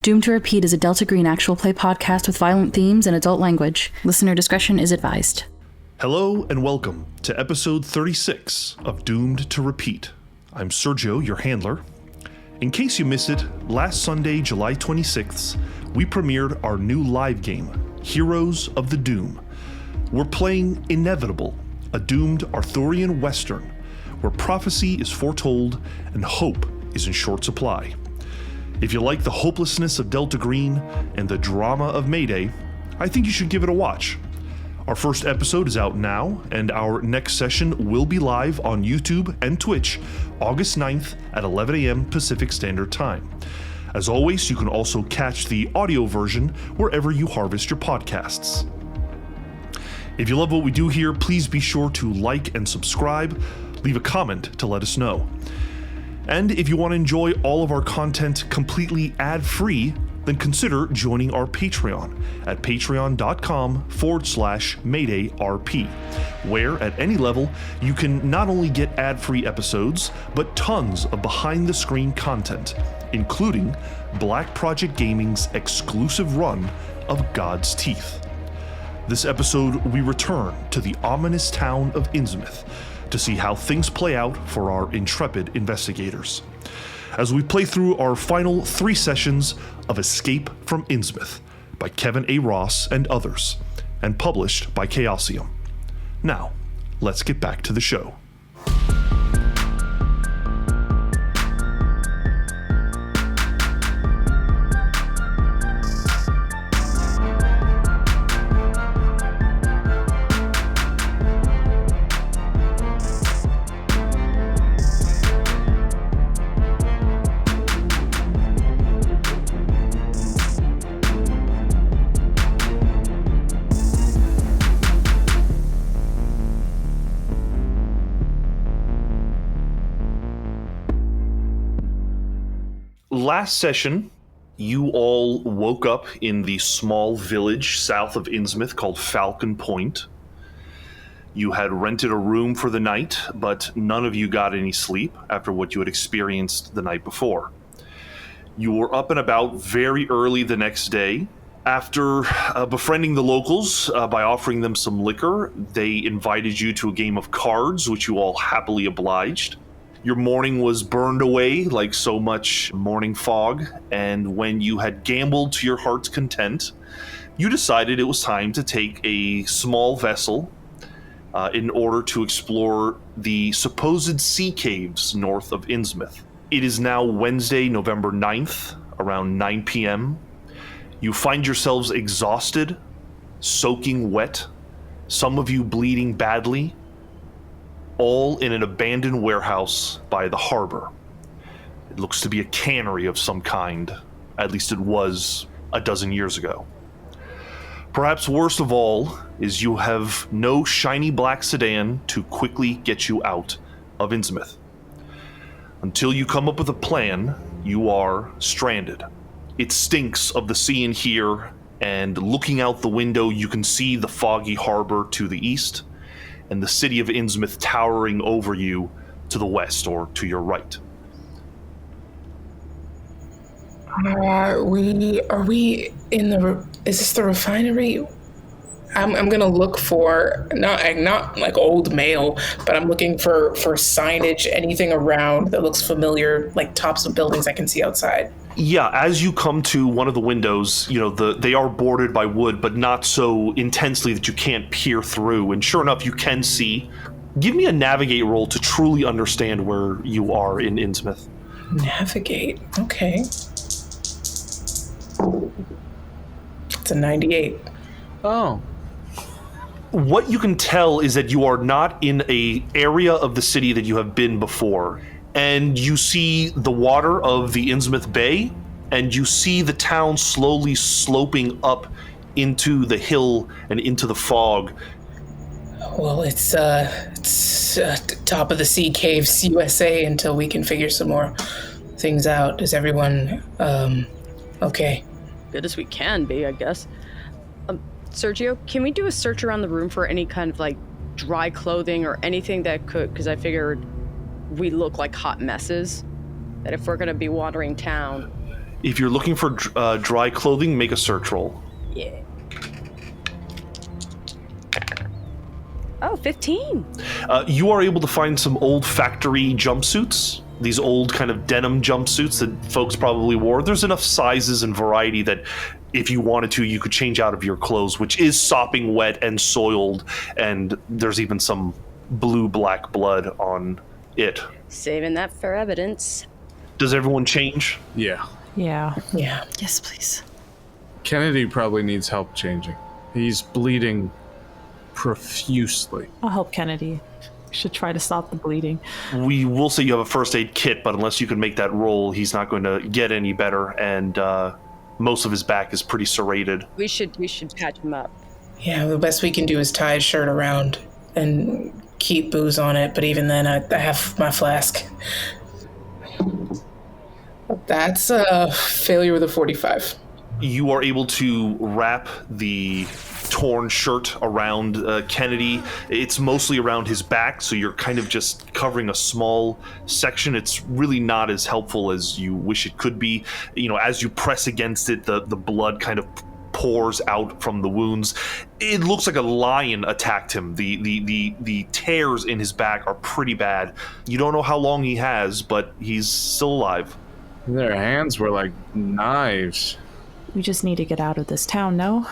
Doomed to Repeat is a Delta Green actual play podcast with violent themes and adult language. Listener discretion is advised. Hello and welcome to episode 36 of Doomed to Repeat. I'm Sergio, your handler. In case you missed it, last Sunday, July 26th, we premiered our new live game, Heroes of the Doom. We're playing Inevitable, a doomed Arthurian western, where prophecy is foretold and hope is in short supply. If you like the hopelessness of Delta Green and the drama of Mayday, I think you should give it a watch. Our first episode is out now, and our next session will be live on YouTube and Twitch August 9th at 11 a.m. Pacific Standard Time. As always, you can also catch the audio version wherever you harvest your podcasts. If you love what we do here, please be sure to like and subscribe. Leave a comment to let us know. And if you want to enjoy all of our content completely ad-free, then consider joining our Patreon at patreon.com/MaydayRP, where at any level you can not only get ad-free episodes, but tons of behind-the-screen content, including Black Project Gaming's exclusive run of God's Teeth. This episode, we return to the ominous town of Innsmouth to see how things play out for our intrepid investigators, as we play through our final 3 sessions of Escape from Innsmouth by Kevin A. Ross and others, and published by Chaosium. Now, let's get back to the show. Last session, you all woke up in the small village south of Innsmouth called Falcon Point. You had rented a room for the night, but none of you got any sleep after what you had experienced the night before. You were up and about very early the next day. After befriending the locals by offering them some liquor, they invited you to a game of cards, which you all happily obliged. Your morning was burned away like so much morning fog, and when you had gambled to your heart's content, you decided it was time to take a small vessel in order to explore the supposed sea caves north of Innsmouth. It is now Wednesday, November 9th, around 9 p.m. You find yourselves exhausted, soaking wet, some of you bleeding badly, all in an abandoned warehouse by the harbor. It looks to be a cannery of some kind, at least it was a dozen years ago. Perhaps worst of all is you have no shiny black sedan to quickly get you out of Innsmouth. Until you come up with a plan, you are stranded. It stinks of the sea in here, and looking out the window you can see the foggy harbor to the east, and the city of Innsmouth towering over you to the west or to your right. Are we in the? Is this the refinery? I'm gonna look for not like old mail, but I'm looking for signage, anything around that looks familiar, like tops of buildings I can see outside. Yeah, as you come to one of the windows, they are boarded by wood, but not so intensely that you can't peer through. And sure enough, you can see. Give me a navigate roll to truly understand where you are in Innsmouth. Navigate, okay. It's a 98. Oh. What you can tell is that you are not in a area of the city that you have been before. And you see the water of the Innsmouth Bay, and you see the town slowly sloping up into the hill and into the fog. Well, it's top of the sea caves, USA, until we can figure some more things out. Is everyone okay? Good as we can be, I guess. Sergio, can we do a search around the room for any kind of like dry clothing or anything that could, because I figured we look like hot messes, that if we're going to be wandering town. If you're looking for dry clothing, make a search roll. Yeah. Oh, 15. You are able to find some old factory jumpsuits. These old kind of denim jumpsuits that folks probably wore. There's enough sizes and variety that if you wanted to, you could change out of your clothes, which is sopping wet and soiled, and there's even some blue-black blood on it. Saving that for evidence. Does everyone change? Yeah. Yeah. Yes, please. Kennedy probably needs help changing. He's bleeding profusely. I'll help Kennedy. We should try to stop the bleeding. We will say you have a first aid kit, but unless you can make that roll, he's not going to get any better, and most of his back is pretty serrated. We should patch him up. Yeah, the best we can do is tie his shirt around and keep booze on it, but even then, I have my flask. That's a failure with a 45. You are able to wrap the torn shirt around Kennedy. It's mostly around his back, so you're kind of just covering a small section. It's really not as helpful as you wish it could be. You know, as you press against it, the blood kind of pours out from the wounds. It looks like a lion attacked him. The tears in his back are pretty bad. You don't know how long he has, but he's still alive. Their hands were like knives. We just need to get out of this town, no?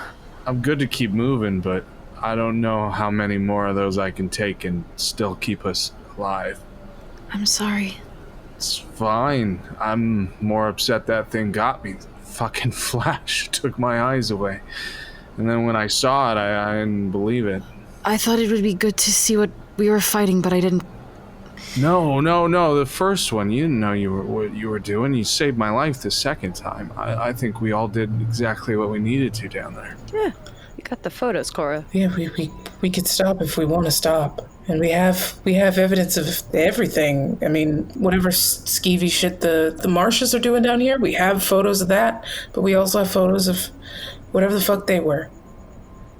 I'm good to keep moving, but I don't know how many more of those I can take and still keep us alive. I'm sorry. It's fine. I'm more upset that thing got me. Fucking flash took my eyes away. And then when I saw it, I didn't believe it. I thought it would be good to see what we were fighting, but I didn't. No. The first one, you didn't know what you were doing. You saved my life the second time. I think we all did exactly what we needed to down there. Yeah, you got the photos, Cora. Yeah, we could stop if we want to stop. And we have evidence of everything. I mean, whatever skeevy shit the marshes are doing down here, we have photos of that, but we also have photos of whatever the fuck they were.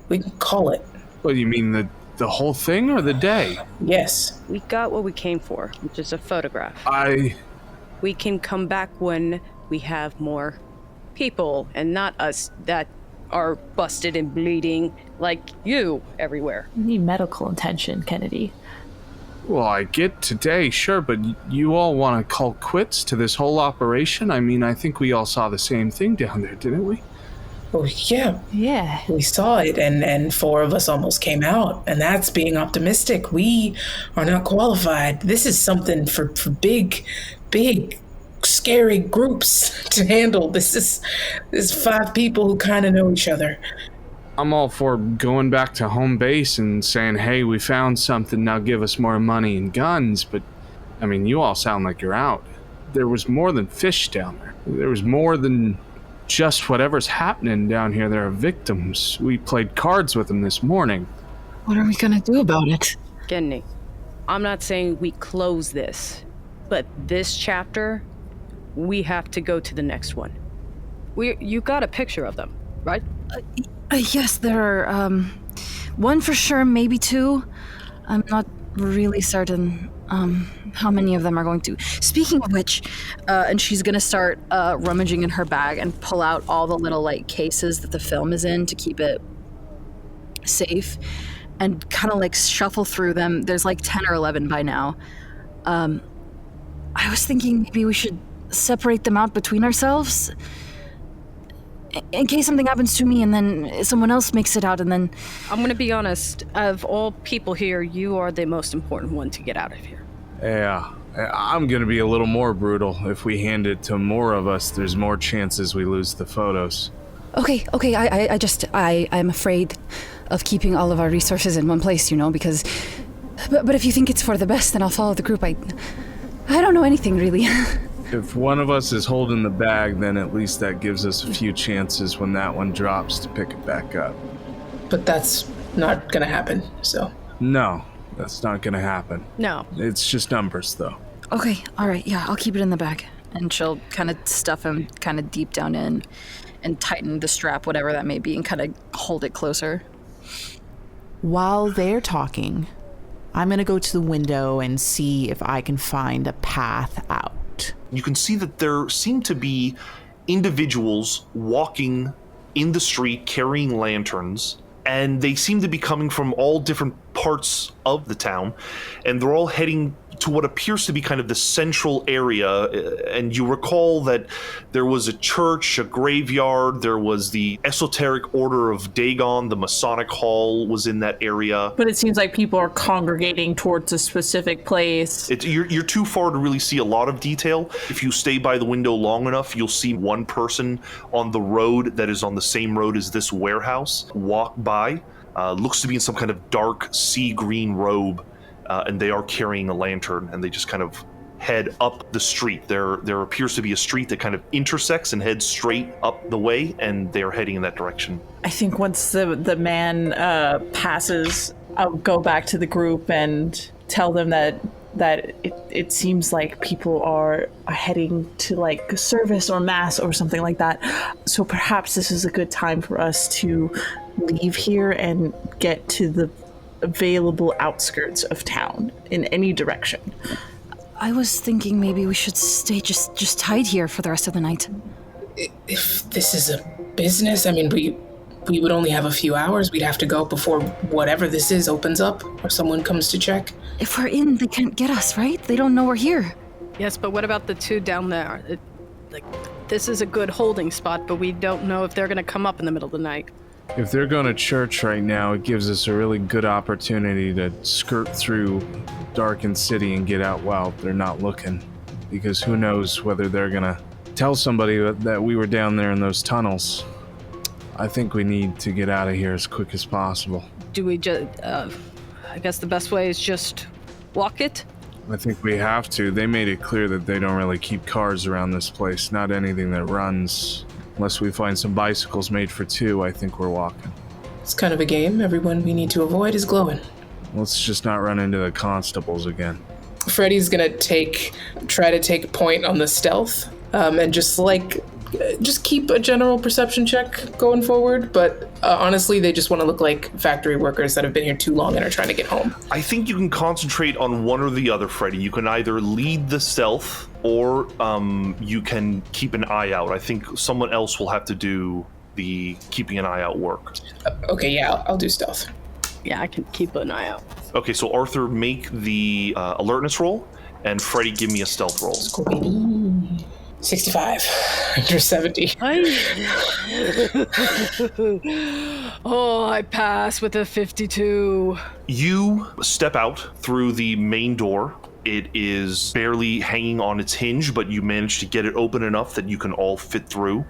We can call it. What, you mean the whole thing or the day? Yes. We got what we came for, which is a photograph. We can come back when we have more people and not us that are busted and bleeding like you everywhere. We need medical attention, Kennedy. Well, I get today, sure, but you all want to call quits to this whole operation? I mean, I think we all saw the same thing down there, didn't we? Well, yeah. Yeah. We saw it, and 4 of us almost came out, and that's being optimistic. We are not qualified. This is something for big, scary groups to handle. This is 5 people who kind of know each other. I'm all for going back to home base and saying, hey, we found something, now give us more money and guns, but, I mean, you all sound like you're out. There was more than fish down there. There was more than just whatever's happening down here. There are victims. We played cards with them this morning. What are we gonna do about it? Kennedy, I'm not saying we close this, but this chapter, we have to go to the next one. You got a picture of them, right? Yes, there are, one for sure, maybe 2. I'm not really certain, how many of them are going to. Speaking of which, and she's gonna start, rummaging in her bag and pull out all the little, like, cases that the film is in to keep it safe, and kind of, like, shuffle through them. There's, like, 10 or 11 by now. I was thinking maybe we should separate them out between ourselves in case something happens to me and then someone else makes it out, and then... I'm gonna be honest, of all people here, you are the most important one to get out of here. Yeah, I'm gonna be a little more brutal. If we hand it to more of us, there's more chances we lose the photos. Okay, I'm afraid of keeping all of our resources in one place, you know, because... But if you think it's for the best, then I'll follow the group. I don't know anything, really. If one of us is holding the bag, then at least that gives us a few chances when that one drops to pick it back up. But that's not gonna happen, so... No, that's not gonna happen. No. It's just numbers, though. Okay, alright, yeah, I'll keep it in the bag. And she'll kind of stuff him kind of deep down in and tighten the strap, whatever that may be, and kind of hold it closer. While they're talking, I'm gonna go to the window and see if I can find a path out. You can see that there seem to be individuals walking in the street carrying lanterns, and they seem to be coming from all different parts of the town, and they're all heading to what appears to be kind of the central area. And you recall that there was a church, a graveyard, there was the esoteric order of Dagon, the Masonic Hall was in that area. But it seems like people are congregating towards a specific place. You're too far to really see a lot of detail. If you stay by the window long enough, you'll see one person on the road that is on the same road as this warehouse walk by. Looks to be in some kind of dark sea green robe. And they are carrying a lantern, and they just kind of head up the street. There appears to be a street that kind of intersects and heads straight up the way, and they are heading in that direction. I think once the man passes, I'll go back to the group and tell them that it seems like people are heading to like service or mass or something like that. So perhaps this is a good time for us to leave here and get to the available outskirts of town in any direction. I was thinking maybe we should stay just hide here for the rest of the night. If this is a business, I mean, we would only have a few hours. We'd have to go before whatever this is opens up or someone comes to check. If we're in, they can't get us, right? They don't know we're here. Yes, but what about the two down there? This is a good holding spot, but we don't know if they're going to come up in the middle of the night. If they're going to church right now, it gives us a really good opportunity to skirt through darkened city and get out while they're not looking. Because who knows whether they're going to tell somebody that we were down there in those tunnels. I think we need to get out of here as quick as possible. Do we just... I guess the best way is just walk it? I think we have to. They made it clear that they don't really keep cars around this place. Not anything that runs. Unless we find some bicycles made for two, I think we're walking. It's kind of a game. Everyone we need to avoid is glowing. Let's just not run into the constables again. Freddy's gonna try to take point on the stealth, and just keep a general perception check going forward. But honestly, they just want to look like factory workers that have been here too long and are trying to get home. I think you can concentrate on one or the other, Freddy. You can either lead the stealth, or you can keep an eye out. I think someone else will have to do the keeping an eye out work. Okay, yeah, I'll do stealth. Yeah, I can keep an eye out. Okay, so Arthur, make the alertness roll, and Freddy, give me a stealth roll. Let's go, baby. 65 under 70. Oh, I pass with a 52. You step out through the main door. It is barely hanging on its hinge, but you manage to get it open enough that you can all fit through.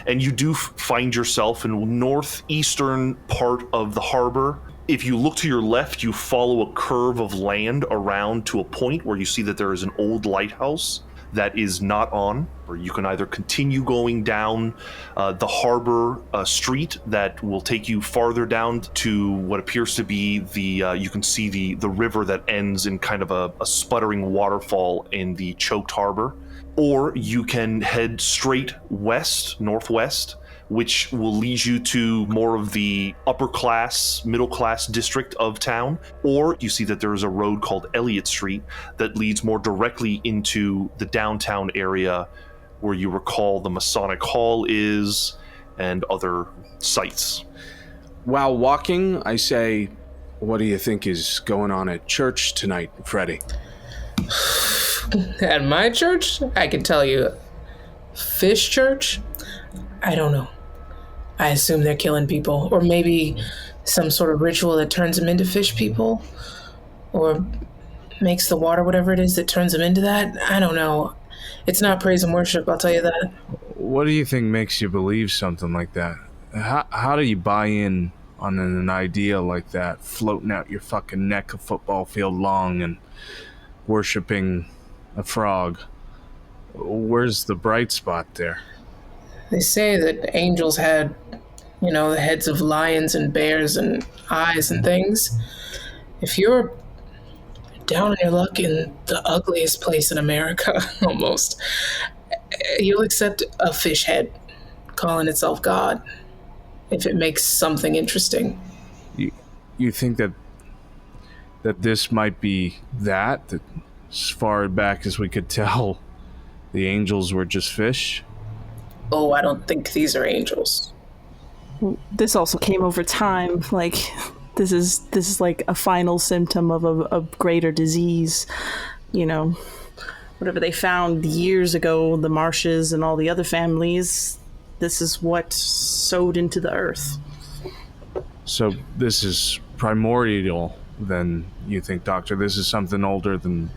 And you do find yourself in the northeastern part of the harbor. If you look to your left, you follow a curve of land around to a point where you see that there is an old lighthouse that is not on, or you can either continue going down the harbor street that will take you farther down to what appears to be the, you can see the river that ends in kind of a sputtering waterfall in the choked harbor, or you can head straight west, northwest, which will lead you to more of the upper class, middle class district of town. Or you see that there is a road called Elliott Street that leads more directly into the downtown area where you recall the Masonic Hall is and other sites. While walking, I say, what do you think is going on at church tonight, Freddy? At my church? I can tell you. Fish church? I don't know. I assume they're killing people, or maybe some sort of ritual that turns them into fish people, or makes the water whatever it is that turns them into that. I don't know. It's not praise and worship, I'll tell you that. What do you think makes you believe something like that? How do you buy in on an idea like that, floating out your fucking neck a football field long and worshiping a frog? Where's the bright spot there? They say that angels had, the heads of lions and bears and eyes and things. If you're down on your luck in the ugliest place in America, almost, you'll accept a fish head calling itself God if it makes something interesting. You think that this might be that as far back as we could tell, the angels were just fish? oh, I don't think these are angels. This also came over time. Like, this is like a final symptom of a greater disease. You know, whatever they found years ago, the marshes and all the other families, this is what sowed into the earth. So this is primordial, then, you think, Doctor? This is something older than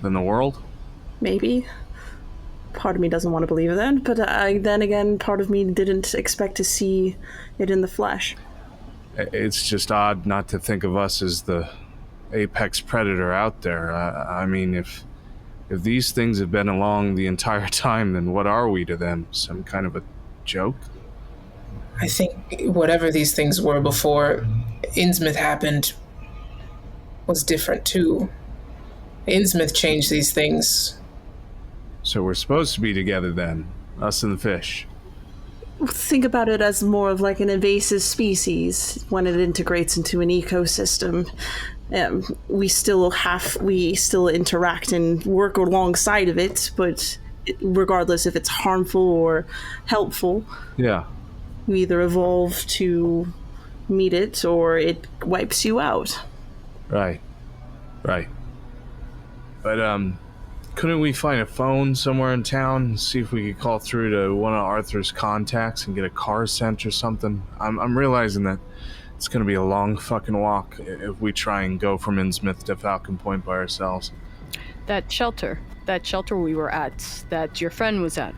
the world? Maybe. Part of me doesn't want to believe that, but then again, part of me didn't expect to see it in the flesh. It's just odd not to think of us as the apex predator out there. I mean, if these things have been along the entire time, then what are we to them? Some kind of a joke? I think whatever these things were before Innsmouth happened was different too. Innsmouth changed these things. So we're supposed to be together then, us and the fish. Think about it as more of like an invasive species when it integrates into an ecosystem. We still interact and work alongside of it, but regardless if it's harmful or helpful, yeah, you either evolve to meet it or it wipes you out. Right. But couldn't we find a phone somewhere in town and see if we could call through to one of Arthur's contacts and get a car sent or something? I'm realizing that it's going to be a long fucking walk if we try and go from Innsmouth to Falcon Point by ourselves. That shelter we were at, that your friend was at.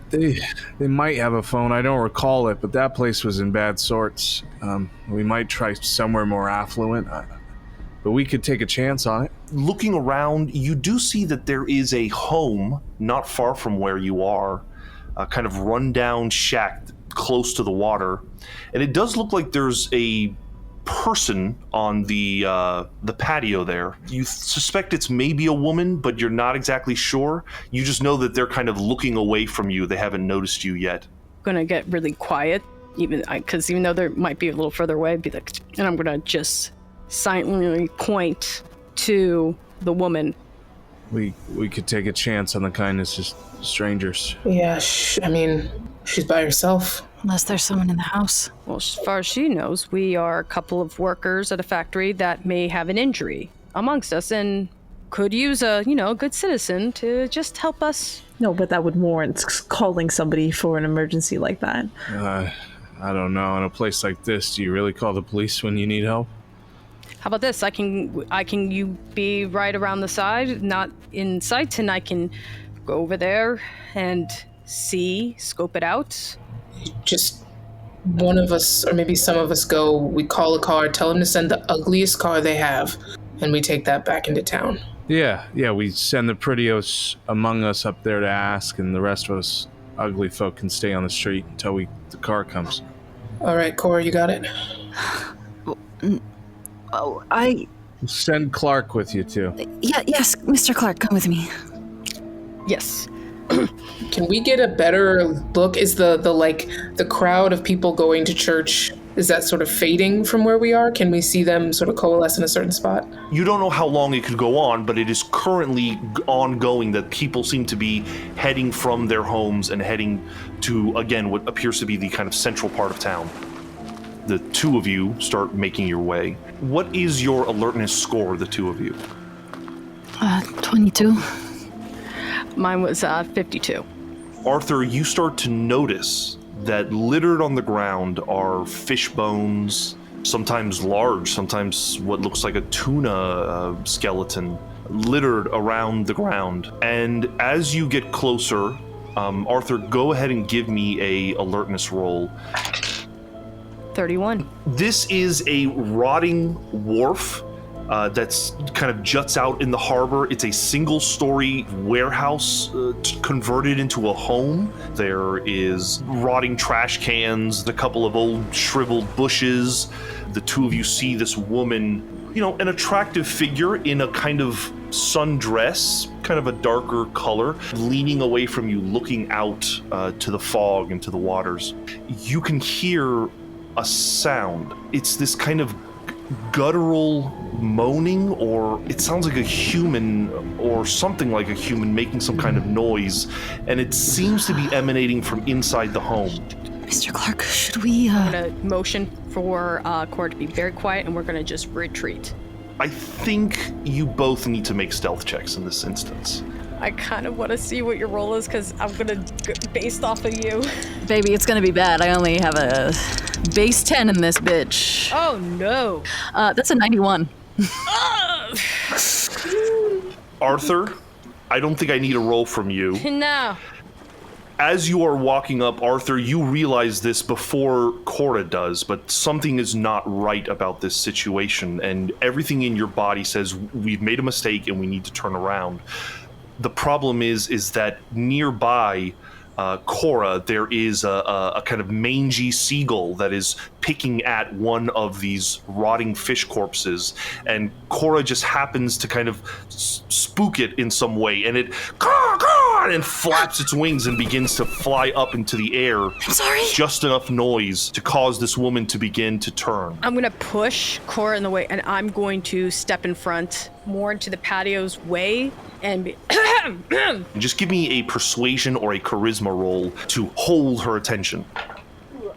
They might have a phone. I don't recall it, but that place was in bad sorts. We might try somewhere more affluent, but we could take a chance on it. Looking around, you do see that there is a home not far from where you are, a kind of rundown shack close to the water, and it does look like there's a person on the patio there. You suspect it's maybe a woman, but you're not exactly sure. You just know that they're kind of looking away from you. They haven't noticed you yet. Gonna get really quiet, because even though they might be a little further away, be like, and I'm gonna just silently point to the woman. We could take a chance on the kindness of strangers. Yeah, I mean, she's by herself. Unless there's someone in the house. Well, as far as she knows, we are a couple of workers at a factory that may have an injury amongst us and could use a good citizen to just help us. No, but that would warrant calling somebody for an emergency like that. I don't know. In a place like this, do you really call the police when you need help? How about this? You be right around the side, not in sight, and I can go over there and scope it out. Just one of us, or maybe some of us go, we call a car, tell them to send the ugliest car they have, and we take that back into town. Yeah, we send the prettiest among us up there to ask, and the rest of us ugly folk can stay on the street until the car comes. All right, Cora, you got it? Oh, Send Clark with you, too. Yes, Mr. Clark, come with me. Yes. Can we get a better look? Is the crowd of people going to church, is that sort of fading from where we are? Can we see them sort of coalesce in a certain spot? You don't know how long it could go on, but it is currently ongoing that people seem to be heading from their homes and heading to, again, what appears to be the kind of central part of town. The two of you start making your way. What is your alertness score, the two of you? 22. Mine was 52. Arthur, you start to notice that littered on the ground are fish bones, sometimes large, sometimes what looks like a tuna skeleton, littered around the ground. And as you get closer, Arthur, go ahead and give me a alertness roll. 31. This is a rotting wharf that's kind of juts out in the harbor. It's a single-story warehouse converted into a home. There is rotting trash cans, a couple of old shriveled bushes. The two of you see this woman, an attractive figure in a kind of sundress, kind of a darker color, leaning away from you, looking out to the fog and to the waters. You can hear a sound. It's this kind of guttural moaning, or it sounds like a human or something like a human making some kind of noise, and it seems to be emanating from inside the home. Mr. Clark, should we... I'm gonna motion for Cora to be very quiet, and we're gonna just retreat. I think you both need to make stealth checks in this instance. I kind of want to see what your roll is, because I'm gonna based off of you. Baby, it's gonna be bad. I only have a base 10 in this bitch. Oh no. That's a 91. Arthur, I don't think I need a roll from you. No. As you are walking up, Arthur, you realize this before Cora does, but something is not right about this situation, and everything in your body says we've made a mistake and we need to turn around. The problem is that nearby, Cora, there is a kind of mangy seagull that is picking at one of these rotting fish corpses, and Cora just happens to kind of spook it in some way, and it and flaps its wings and begins to fly up into the air. I'm sorry. Just enough noise to cause this woman to begin to turn. I'm gonna push Cora in the way, and I'm going to step in front, more into the patio's way, and be just give me a persuasion or a charisma roll to hold her attention.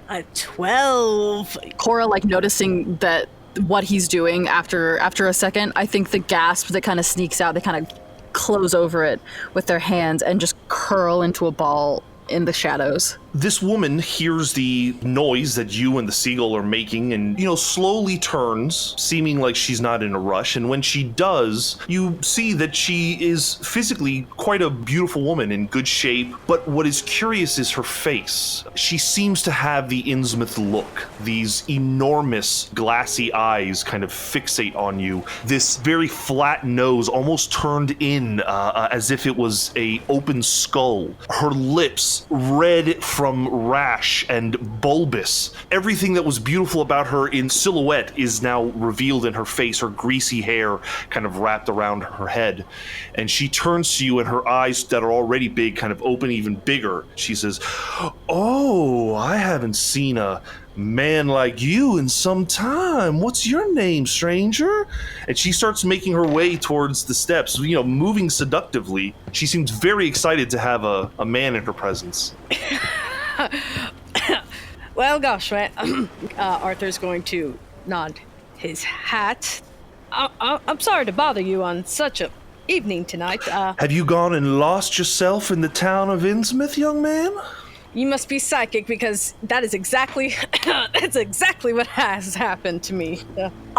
A 12. Cora, like, noticing that what he's doing after a second, I think the gasp that kind of sneaks out, they kind of close over it with their hands and just curl into a ball in the shadows. This woman hears the noise that you and the seagull are making and, slowly turns, seeming like she's not in a rush. And when she does, you see that she is physically quite a beautiful woman in good shape. But what is curious is her face. She seems to have the Innsmouth look. These enormous glassy eyes kind of fixate on you. This very flat nose almost turned in as if it was a open skull. Her lips red from rash and bulbous. Everything that was beautiful about her in silhouette is now revealed in her face, her greasy hair kind of wrapped around her head. And she turns to you and her eyes that are already big kind of open even bigger. She says, "Oh, I haven't seen a man like you in some time. What's your name, stranger?" And she starts making her way towards the steps, moving seductively. She seems very excited to have a man in her presence. Well, gosh, man. Arthur's going to nod his hat. I'm sorry to bother you on such a evening tonight. Have you gone and lost yourself in the town of Innsmouth, young man? You must be psychic, because that is exactly that's exactly what has happened to me.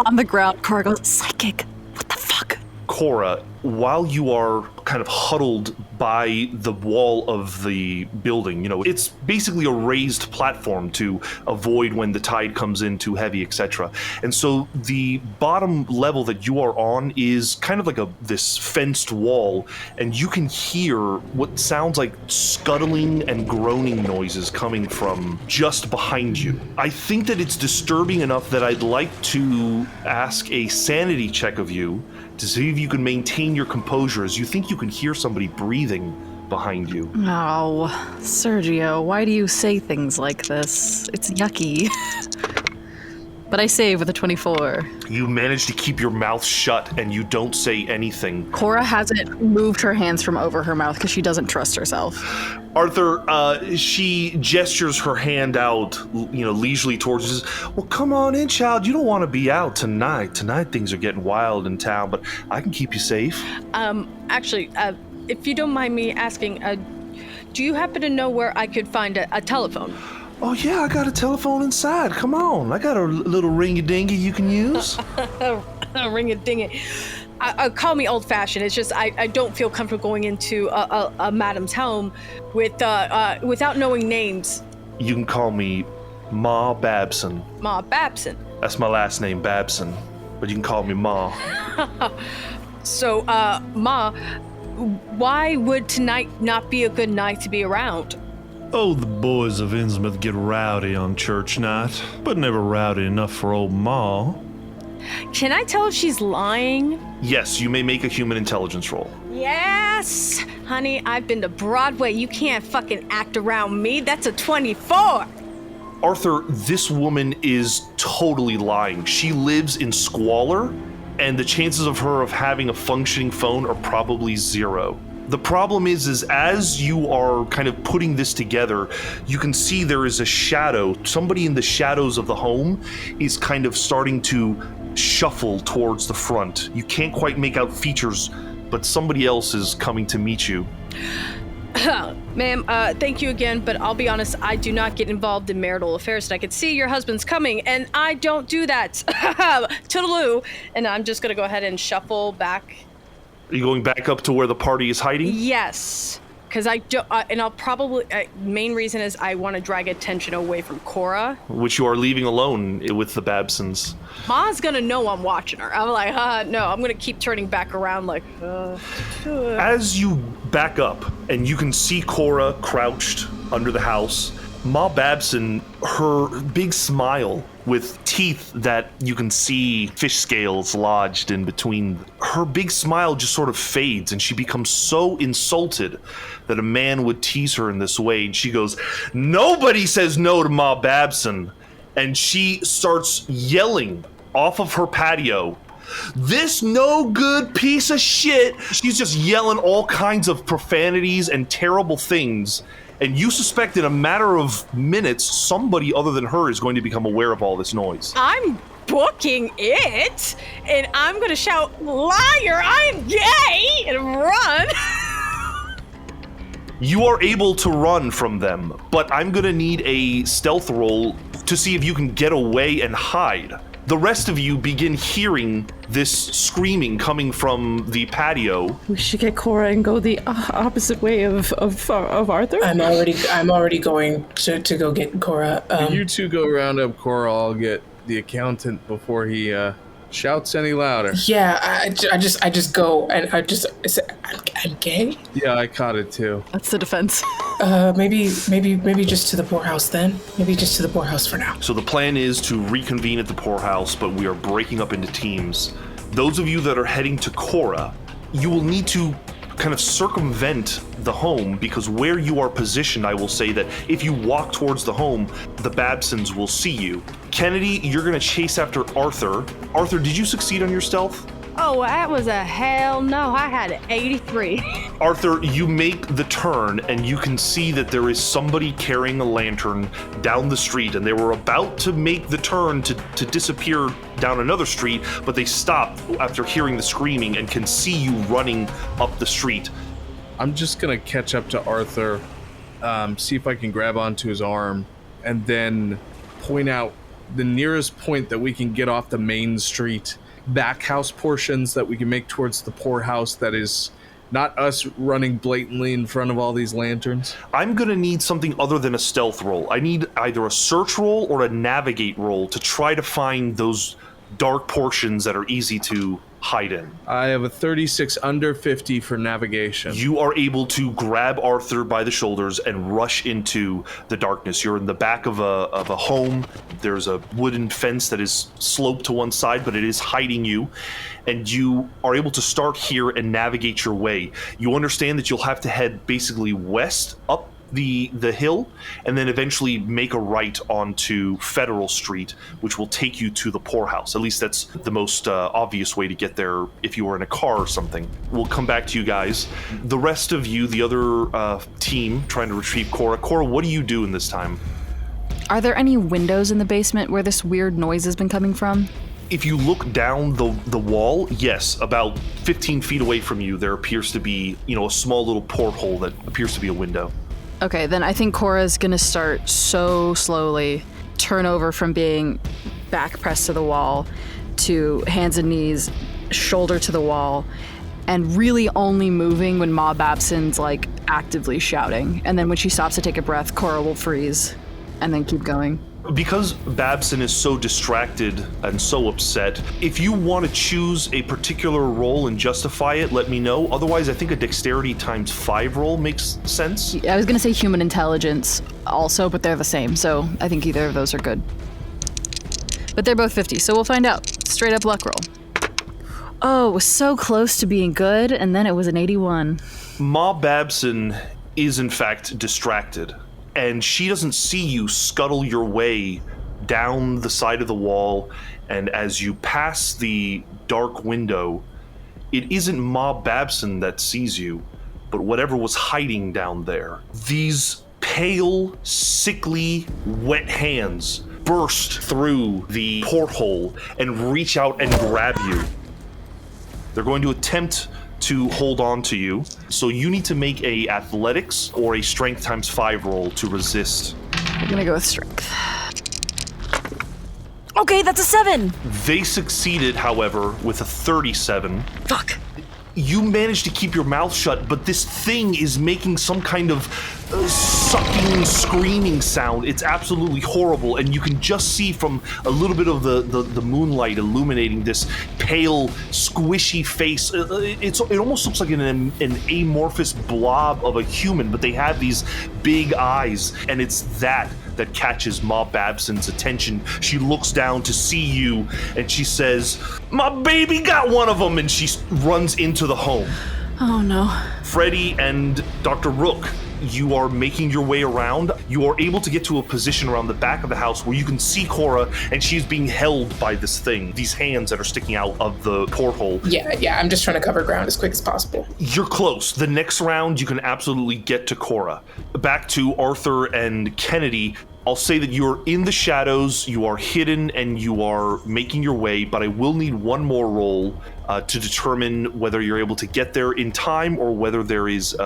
On the ground, Cora goes, "Psychic? What the fuck?" Cora, while you are kind of huddled by the wall of the building, it's basically a raised platform to avoid when the tide comes in too heavy, etc. And so the bottom level that you are on is kind of like this fenced wall, and you can hear what sounds like scuttling and groaning noises coming from just behind you. I think that it's disturbing enough that I'd like to ask a sanity check of you to see if you can maintain your composure, as you think you can hear somebody breathing behind you. Oh, Sergio, why do you say things like this? It's yucky. But I save with a 24. You manage to keep your mouth shut and you don't say anything. Cora hasn't moved her hands from over her mouth because she doesn't trust herself. Arthur, she gestures her hand out, leisurely towards you. Says, "Well, come on in, child. You don't want to be out tonight. Tonight things are getting wild in town, but I can keep you safe." Actually, if you don't mind me asking, do you happen to know where I could find a telephone? "Oh, yeah, I got a telephone inside. Come on. I got a little ringy-dingy you can use." Ring-a-ding-it. Call me old-fashioned. It's just I don't feel comfortable going into a madam's home without knowing names. You can call me Ma Babson. Ma Babson. That's my last name, Babson. But you can call me Ma. So, Ma, why would tonight not be a good night to be around? Oh, the boys of Innsmouth get rowdy on church night, but never rowdy enough for old Ma. Can I tell if she's lying? Yes, you may make a human intelligence roll. Yes! Honey, I've been to Broadway. You can't fucking act around me. That's a 24. Arthur, this woman is totally lying. She lives in squalor, and the chances of her having a functioning phone are probably zero. The problem is as you are kind of putting this together, you can see there is a shadow. Somebody in the shadows of the home is kind of starting to shuffle towards the front. You can't quite make out features, but somebody else is coming to meet you. Ma'am, thank you again, but I'll be honest, I do not get involved in marital affairs, and I can see your husband's coming, and I don't do that. Toodaloo. And I'm just gonna go ahead and shuffle back. Are you going back up to where the party is hiding? Yes, because I don't, and I'll probably, main reason is I want to drag attention away from Cora. Which you are leaving alone with the Babsons. Ma's gonna know I'm watching her. I'm like, no, I'm gonna keep turning back around like, As you back up, and you can see Cora crouched under the house, Ma Babson, her big smile with teeth that you can see fish scales lodged in between, her big smile just sort of fades, and she becomes so insulted that a man would tease her in this way, and she goes, "Nobody says no to Ma Babson," and she starts yelling off of her patio, "This no good piece of shit." She's just yelling all kinds of profanities and terrible things. And you suspect in a matter of minutes, somebody other than her is going to become aware of all this noise. I'm booking it, and I'm gonna shout, "Liar, I'm gay," and run. You are able to run from them, but I'm gonna need a stealth roll to see if you can get away and hide. The rest of you begin hearing this screaming coming from the patio. We should get Cora and go the opposite way of Arthur. I'm already going to go get Cora. You two go round up Cora. I'll get the accountant before he shouts any louder. Yeah, I just go and I'm gay. Yeah, I caught it too. That's the defense. Maybe just to the poorhouse then. Maybe just to the poorhouse for now. So the plan is to reconvene at the poorhouse, but we are breaking up into teams. Those of you that are heading to Cora, you will need to kind of circumvent the home, because where you are positioned, I will say that if you walk towards the home, the Babsons will see you. Kennedy, you're going to chase after Arthur. Arthur, did you succeed on your stealth? Oh, that was a hell no. I had an 83. Arthur, you make the turn, and you can see that there is somebody carrying a lantern down the street, and they were about to make the turn to disappear down another street, but they stopped after hearing the screaming and can see you running up the street. I'm just gonna catch up to Arthur, see if I can grab onto his arm, and then point out the nearest point that we can get off the main street, back house portions that we can make towards the poorhouse that is not us running blatantly in front of all these lanterns. I'm gonna need something other than a stealth roll. I need either a search roll or a navigate roll to try to find those dark portions that are easy to hide in. I have a 36 under 50 for navigation. You are able to grab Arthur by the shoulders and rush into the darkness. You're in the back of a home. There's a wooden fence that is sloped to one side, but it is hiding you. And you are able to start here and navigate your way. You understand that you'll have to head basically west up the hill, and then eventually make a right onto Federal Street, which will take you to the poorhouse. At least that's the most obvious way to get there if you were in a car or something. We'll come back to you guys. The rest of you, the other team trying to retrieve Cora. Cora, what do you do in this time? Are there any windows in the basement where this weird noise has been coming from? If you look down the wall, yes, about 15 feet away from you, there appears to be, a small little porthole that appears to be a window. Okay, then I think Cora's gonna start so slowly, turn over from being back pressed to the wall to hands and knees, shoulder to the wall, and really only moving when Ma Babson's like actively shouting. And then when she stops to take a breath, Cora will freeze and then keep going. Because Babson is so distracted and so upset, if you want to choose a particular role and justify it, let me know. Otherwise, I think a dexterity ×5 roll makes sense. I was gonna say human intelligence also, but they're the same, so I think either of those are good. But they're both 50, so we'll find out. Straight up luck roll. Oh, it was so close to being good, and then it was an 81. Ma Babson is in fact distracted. and she doesn't see you scuttle your way down the side of the wall, and as you pass the dark window, it isn't Ma Babson that sees you, but whatever was hiding down there. These pale, sickly, wet hands burst through the porthole and reach out and grab you. They're going to attempt to hold on to you, so you need to make a athletics or a strength times 5 roll to resist. I'm gonna go with strength. Okay, that's a 7! They succeeded, however, with a 37. Fuck. You managed to keep your mouth shut, but this thing is making some kind of sucking, screaming sound. It's absolutely horrible, and you can just see from a little bit of the moonlight illuminating this pale, squishy face. It almost looks like an amorphous blob of a human, but they have these big eyes, and it's that catches Ma Babson's attention. She looks down to see you, and she says, "My baby got one of them," and she runs into the home. Oh no. Freddy and Dr. Rook, you are making your way around. You are able to get to a position around the back of the house where you can see Cora, and she's being held by this thing, these hands that are sticking out of the porthole. Yeah, I'm just trying to cover ground as quick as possible. You're close. The next round, you can absolutely get to Cora. Back to Arthur and Kennedy. I'll say that you're in the shadows, you are hidden, and you are making your way, but I will need one more roll to determine whether you're able to get there in time or whether there is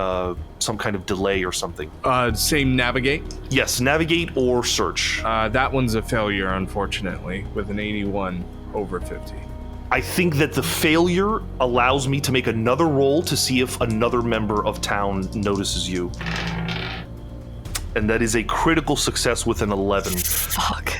some kind of delay or something. Same navigate? Yes, navigate or search. That one's a failure, unfortunately, with an 81 over 50. I think that the failure allows me to make another roll to see if another member of town notices you. And that is a critical success with an 11. Fuck.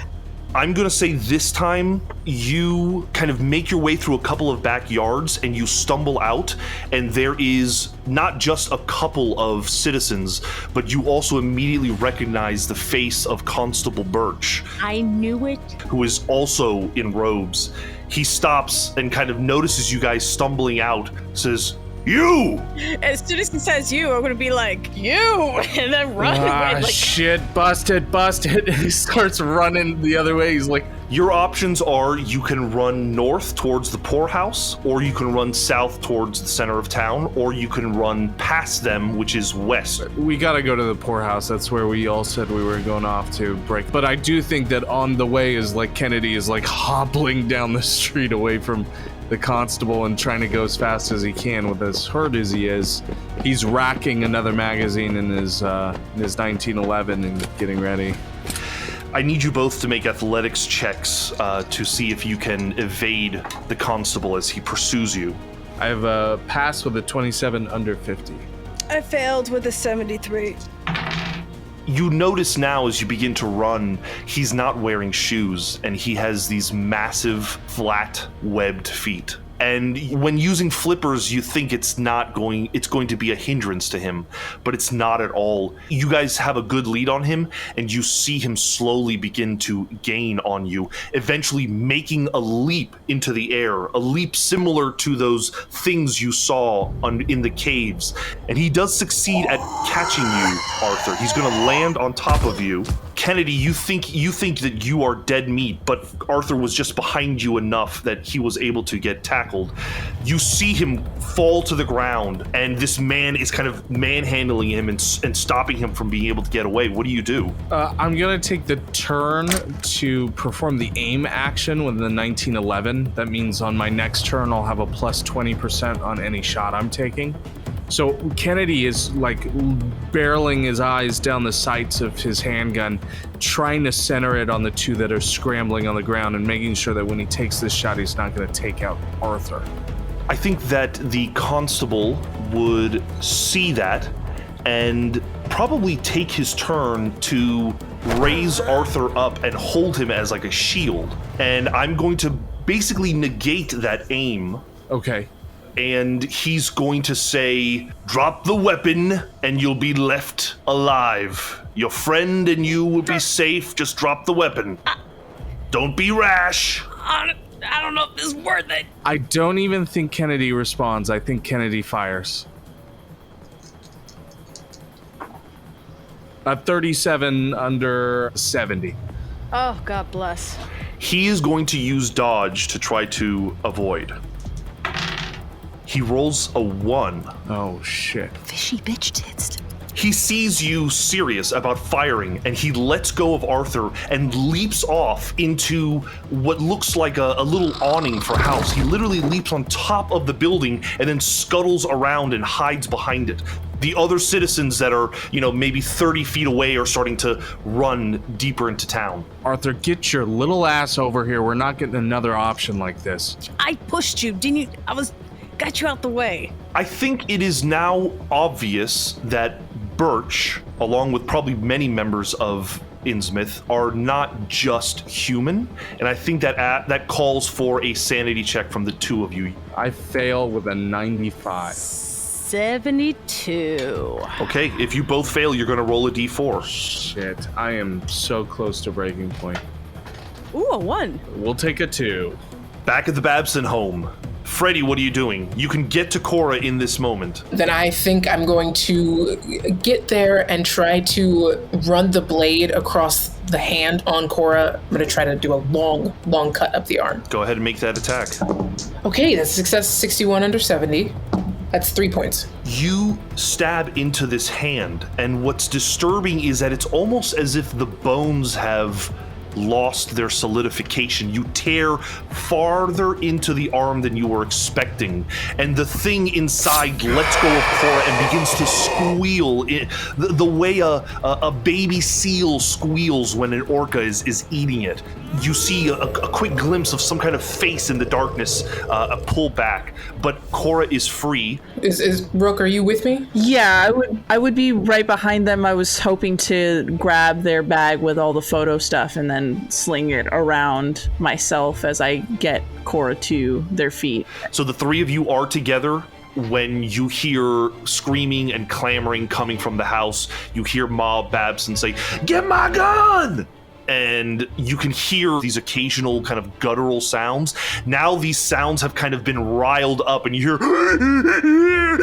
I'm gonna say this time you kind of make your way through a couple of backyards and you stumble out, and there is not just a couple of citizens, but you also immediately recognize the face of Constable Birch. I knew it. Who is also in robes. He stops and kind of notices you guys stumbling out, says, "You!" As soon as he says you, I'm gonna be like, you! And then run away. Like, shit, busted. He starts running the other way. He's like, your options are you can run north towards the poorhouse, or you can run south towards the center of town, or you can run past them, which is west. We gotta go to the poorhouse. That's where we all said we were going off to break. But I do think that on the way is like Kennedy is like hobbling down the street away from the constable and trying to go as fast as he can with as hurt as he is. He's racking another magazine in his 1911 and getting ready. I need you both to make athletics checks to see if you can evade the constable as he pursues you. I have a pass with a 27 under 50. I failed with a 73. You notice now as you begin to run, he's not wearing shoes, and he has these massive, flat, webbed feet. And when using flippers, you think it's going to be a hindrance to him, but it's not at all. You guys have a good lead on him, and you see him slowly begin to gain on you, eventually making a leap into the air, a leap similar to those things you saw in the caves. And he does succeed at catching you, Arthur. He's going to land on top of you. Kennedy, you think that you are dead meat, but Arthur was just behind you enough that he was able to get tackled. You see him fall to the ground, and this man is kind of manhandling him and stopping him from being able to get away. What do you do? I'm gonna take the turn to perform the aim action with the 1911. That means on my next turn, I'll have a plus 20% on any shot I'm taking. So Kennedy is like barreling his eyes down the sights of his handgun, trying to center it on the two that are scrambling on the ground and making sure that when he takes this shot, he's not going to take out Arthur. I think that the constable would see that and probably take his turn to raise Arthur up and hold him as like a shield. And I'm going to basically negate that aim. Okay. And he's going to say, "Drop the weapon and you'll be left alive. Your friend and you will be safe. Just drop the weapon. Don't be rash." I don't know if this is worth it. I don't even think Kennedy responds. I think Kennedy fires. 37 under 70. Oh, God bless. He is going to use dodge to try to avoid. He rolls a 1. Oh, shit. Fishy bitch tits. He sees you serious about firing, and he lets go of Arthur and leaps off into what looks like a little awning for a house. He literally leaps on top of the building and then scuttles around and hides behind it. The other citizens that are, maybe 30 feet away are starting to run deeper into town. Arthur, get your little ass over here. We're not getting another option like this. I pushed you, didn't you? Got you out the way. I think it is now obvious that Birch, along with probably many members of Innsmouth, are not just human, and I think that calls for a sanity check from the two of you. I fail with a 95. 72. Okay, if you both fail, you're going to roll a d4. Shit, I am so close to breaking point. Ooh, a 1. We'll take a 2. Back at the Babson home. Freddy, what are you doing? You can get to Cora in this moment. Then I think I'm going to get there and try to run the blade across the hand on Cora. I'm going to try to do a long cut up the arm. Go ahead and make that attack. Okay, that's success 61 under 70. That's 3 points. You stab into this hand, and what's disturbing is that it's almost as if the bones have lost their solidification. You tear farther into the arm than you were expecting, and the thing inside lets go of Cora and begins to squeal the way a baby seal squeals when an orca is eating it. You see a quick glimpse of some kind of face in the darkness pull back, but Cora is free. Is Brooke, are you with me? Yeah, I would be right behind them. I was hoping to grab their bag with all the photo stuff and then sling it around myself as I get Cora to their feet. So the three of you are together. When you hear screaming and clamoring coming from the house, you hear Ma Babson say, "Get my gun!" And you can hear these occasional kind of guttural sounds. Now these sounds have kind of been riled up, and you hear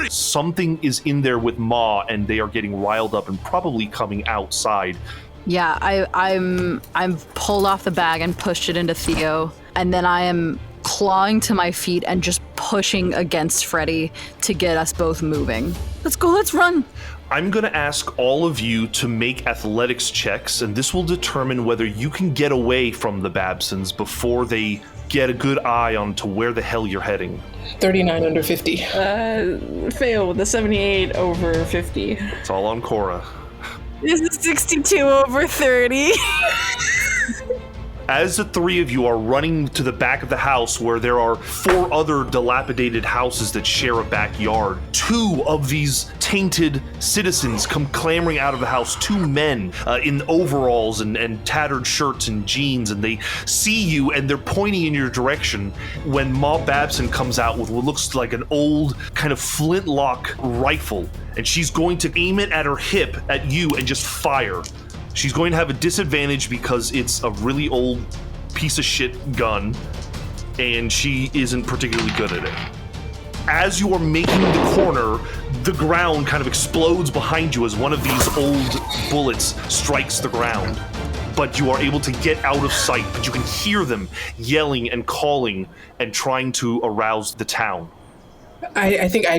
something is in there with Ma, and they are getting riled up and probably coming outside. Yeah, I'm pulled off the bag and pushed it into Theo, and then I am clawing to my feet and just pushing against Freddy to get us both moving. Let's go, let's run. I'm going to ask all of you to make athletics checks, and this will determine whether you can get away from the Babsons before they get a good eye onto where the hell you're heading. 39 under 50. Fail with a 78 over 50. It's all on Cora. This is 62 over 30. As the three of you are running to the back of the house where there are 4 other dilapidated houses that share a backyard, 2 of these tainted citizens come clamoring out of the house, 2 men in overalls and tattered shirts and jeans, and they see you and they're pointing in your direction when Ma Babson comes out with what looks like an old kind of flintlock rifle, and she's going to aim it at her hip at you and just fire. She's going to have a disadvantage because it's a really old piece of shit gun, and she isn't particularly good at it. As you are making the corner, the ground kind of explodes behind you as one of these old bullets strikes the ground. But you are able to get out of sight, but you can hear them yelling and calling and trying to arouse the town. I think I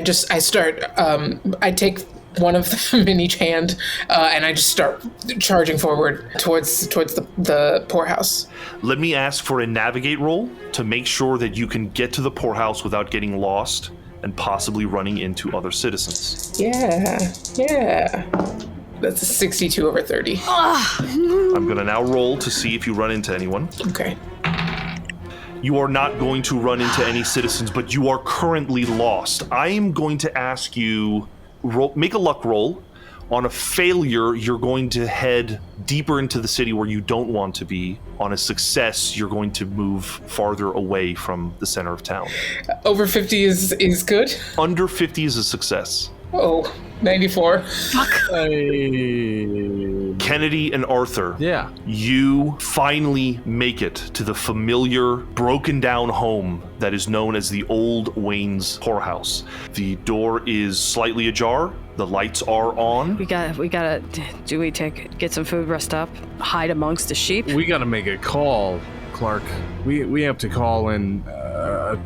take one of them in each hand, and I just start charging forward towards the poorhouse. Let me ask for a navigate roll to make sure that you can get to the poorhouse without getting lost and possibly running into other citizens. Yeah. That's a 62 over 30. I'm going to now roll to see if you run into anyone. Okay. You are not going to run into any citizens, but you are currently lost. I am going to ask you... make a luck roll. On a failure, you're going to head deeper into the city where you don't want to be. On a success, you're going to move farther away from the center of town. Over 50 is good? Under 50 is a success. Oh, 94. Fuck. Hey. Kennedy and Arthur. Yeah. You finally make it to the familiar, broken down home that is known as the Old Wayne's Whorehouse. The door is slightly ajar. The lights are on. We gotta, get some food, rest up, hide amongst the sheep? We gotta make a call, Clark. We have to call in a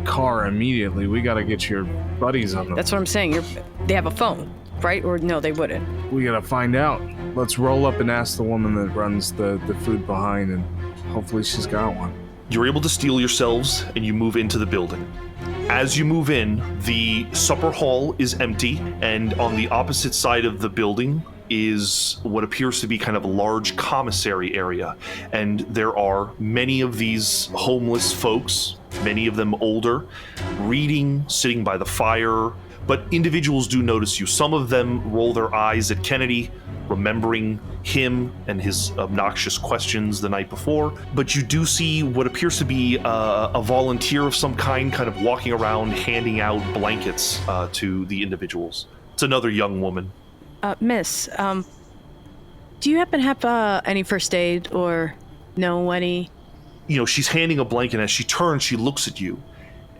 car immediately. We gotta get your buddies on them. That's what I'm saying. They have a phone, right? Or no, they wouldn't. We gotta find out. Let's roll up and ask the woman that runs the food behind, and hopefully she's got one. You're able to steel yourselves, and you move into the building. As you move in, the supper hall is empty, and on the opposite side of the building is what appears to be kind of a large commissary area. And there are many of these homeless folks, many of them older, reading, sitting by the fire. But individuals do notice you. Some of them roll their eyes at Kennedy, remembering him and his obnoxious questions the night before. But you do see what appears to be a volunteer of some kind of walking around handing out blankets to the individuals. It's another young woman. Miss, do you happen to have any first aid or know any? You know, she's handing a blanket. As she turns, she looks at you,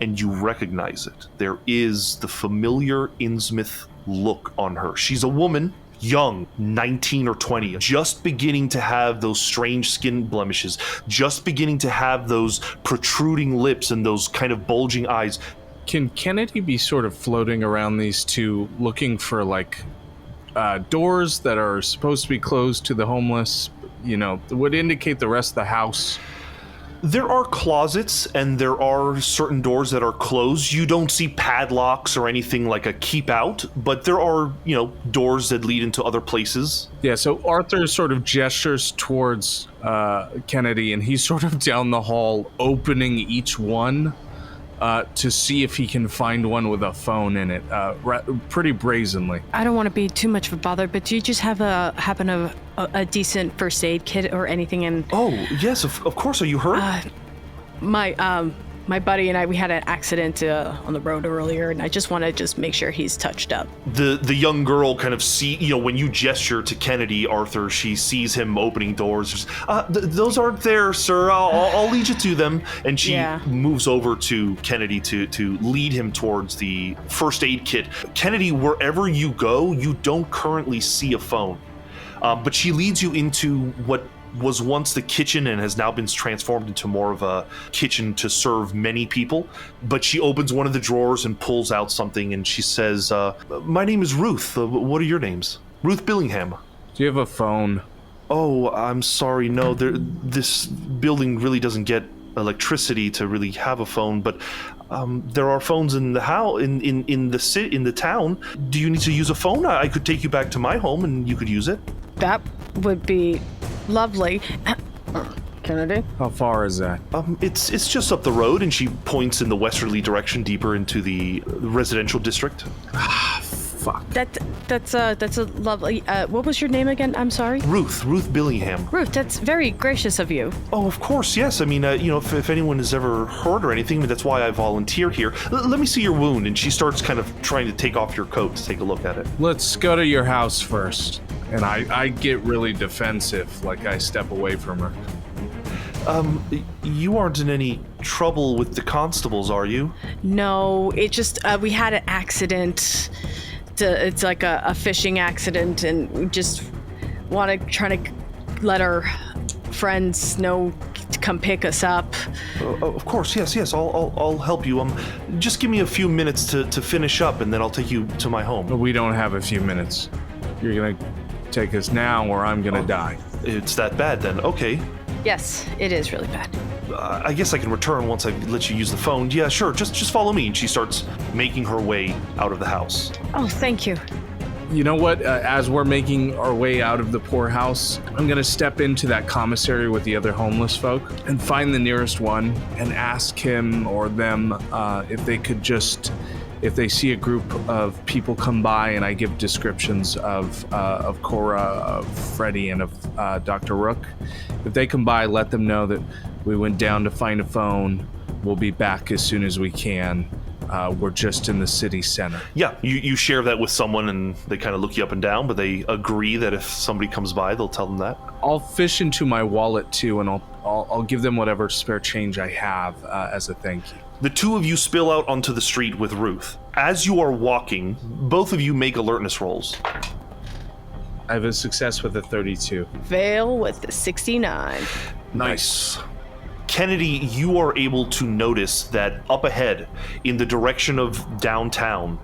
and you recognize it. There is the familiar Innsmouth look on her. She's a woman, young, 19 or 20, just beginning to have those strange skin blemishes, just beginning to have those protruding lips and those kind of bulging eyes. Can Kennedy be sort of floating around these two, looking for doors that are supposed to be closed to the homeless, would indicate the rest of the house? There are closets and there are certain doors that are closed. You don't see padlocks or anything like a keep out, but there are, doors that lead into other places. Yeah, so Arthur sort of gestures towards Kennedy, and he's sort of down the hall opening each one to see if he can find one with a phone in it, pretty brazenly. I don't want to be too much of a bother, but do you just have a decent first aid kit or anything? Oh, yes, of course. Are you hurt? My buddy and I, we had an accident on the road earlier, and I just want to make sure he's touched up. The young girl kind of when you gesture to Kennedy, Arthur, she sees him opening doors. Those aren't there, sir. I'll lead you to them. And she moves over to Kennedy to lead him towards the first aid kit. Kennedy, wherever you go, you don't currently see a phone. But she leads you into what was once the kitchen and has now been transformed into more of a kitchen to serve many people. But she opens one of the drawers and pulls out something, and she says, my name is Ruth. What are your names? Ruth Billingham. Do you have a phone? Oh, I'm sorry. No, this building really doesn't get electricity to really have a phone, but there are phones in the house, in the town. Do you need to use a phone? I could take you back to my home and you could use it. That would be lovely. Kennedy? How far is that? It's just up the road, and she points in the westerly direction, deeper into the residential district. Fuck. That's a lovely. What was your name again? I'm sorry. Ruth Billingham. Ruth, that's very gracious of you. Oh, of course, yes. I mean, if anyone has ever hurt or anything, that's why I volunteer here. Let me see your wound. And she starts kind of trying to take off your coat to take a look at it. Let's go to your house first. And I get really defensive, like I step away from her. You aren't in any trouble with the constables, are you? No, it just, we had an accident. It's like a fishing accident, and we just want to try to let our friends know to come pick us up. Of course, yes. I'll help you. Just give me a few minutes to finish up, and then I'll take you to my home. We don't have a few minutes. You're gonna take us now, or I'm gonna die. It's that bad, then? Okay. Yes, it is really bad. I guess I can return once I let you use the phone. Yeah, sure. Just follow me. And she starts making her way out of the house. Oh, thank you. You know what? As we're making our way out of the poorhouse, I'm going to step into that commissary with the other homeless folk and find the nearest one and ask him or them if they could just, if they see a group of people come by, and I give descriptions of Cora, of Freddie, and of Dr. Rook. If they come by, let them know that we went down to find a phone. We'll be back as soon as we can. we're just in the city center. Yeah, you share that with someone and they kind of look you up and down, but they agree that if somebody comes by, they'll tell them that. I'll fish into my wallet too, and I'll give them whatever spare change I have as a thank you. The two of you spill out onto the street with Ruth. As you are walking, both of you make alertness rolls. I have a success with a 32. Fail with the 69. Nice. Kennedy, you are able to notice that up ahead, in the direction of downtown,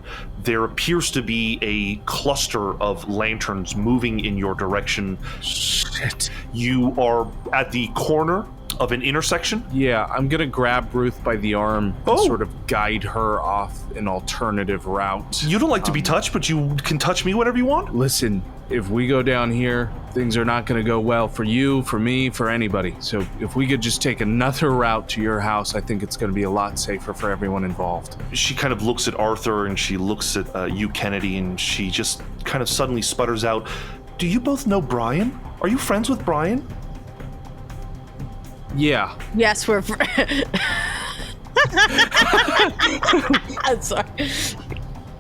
there appears to be a cluster of lanterns moving in your direction. Shit. You are at the corner of an intersection. Yeah, I'm gonna grab Ruth by the arm and sort of guide her off an alternative route. You don't like to be touched, but you can touch me whenever you want. Listen, if we go down here, things are not gonna go well for you, for me, for anybody. So if we could just take another route to your house, I think it's gonna be a lot safer for everyone involved. She kind of looks at Arthur and she looks at you, Kennedy, and she just kind of suddenly sputters out, "Do you both know Brian? Are you friends with Brian?" Yeah. Yes, we're. I'm sorry.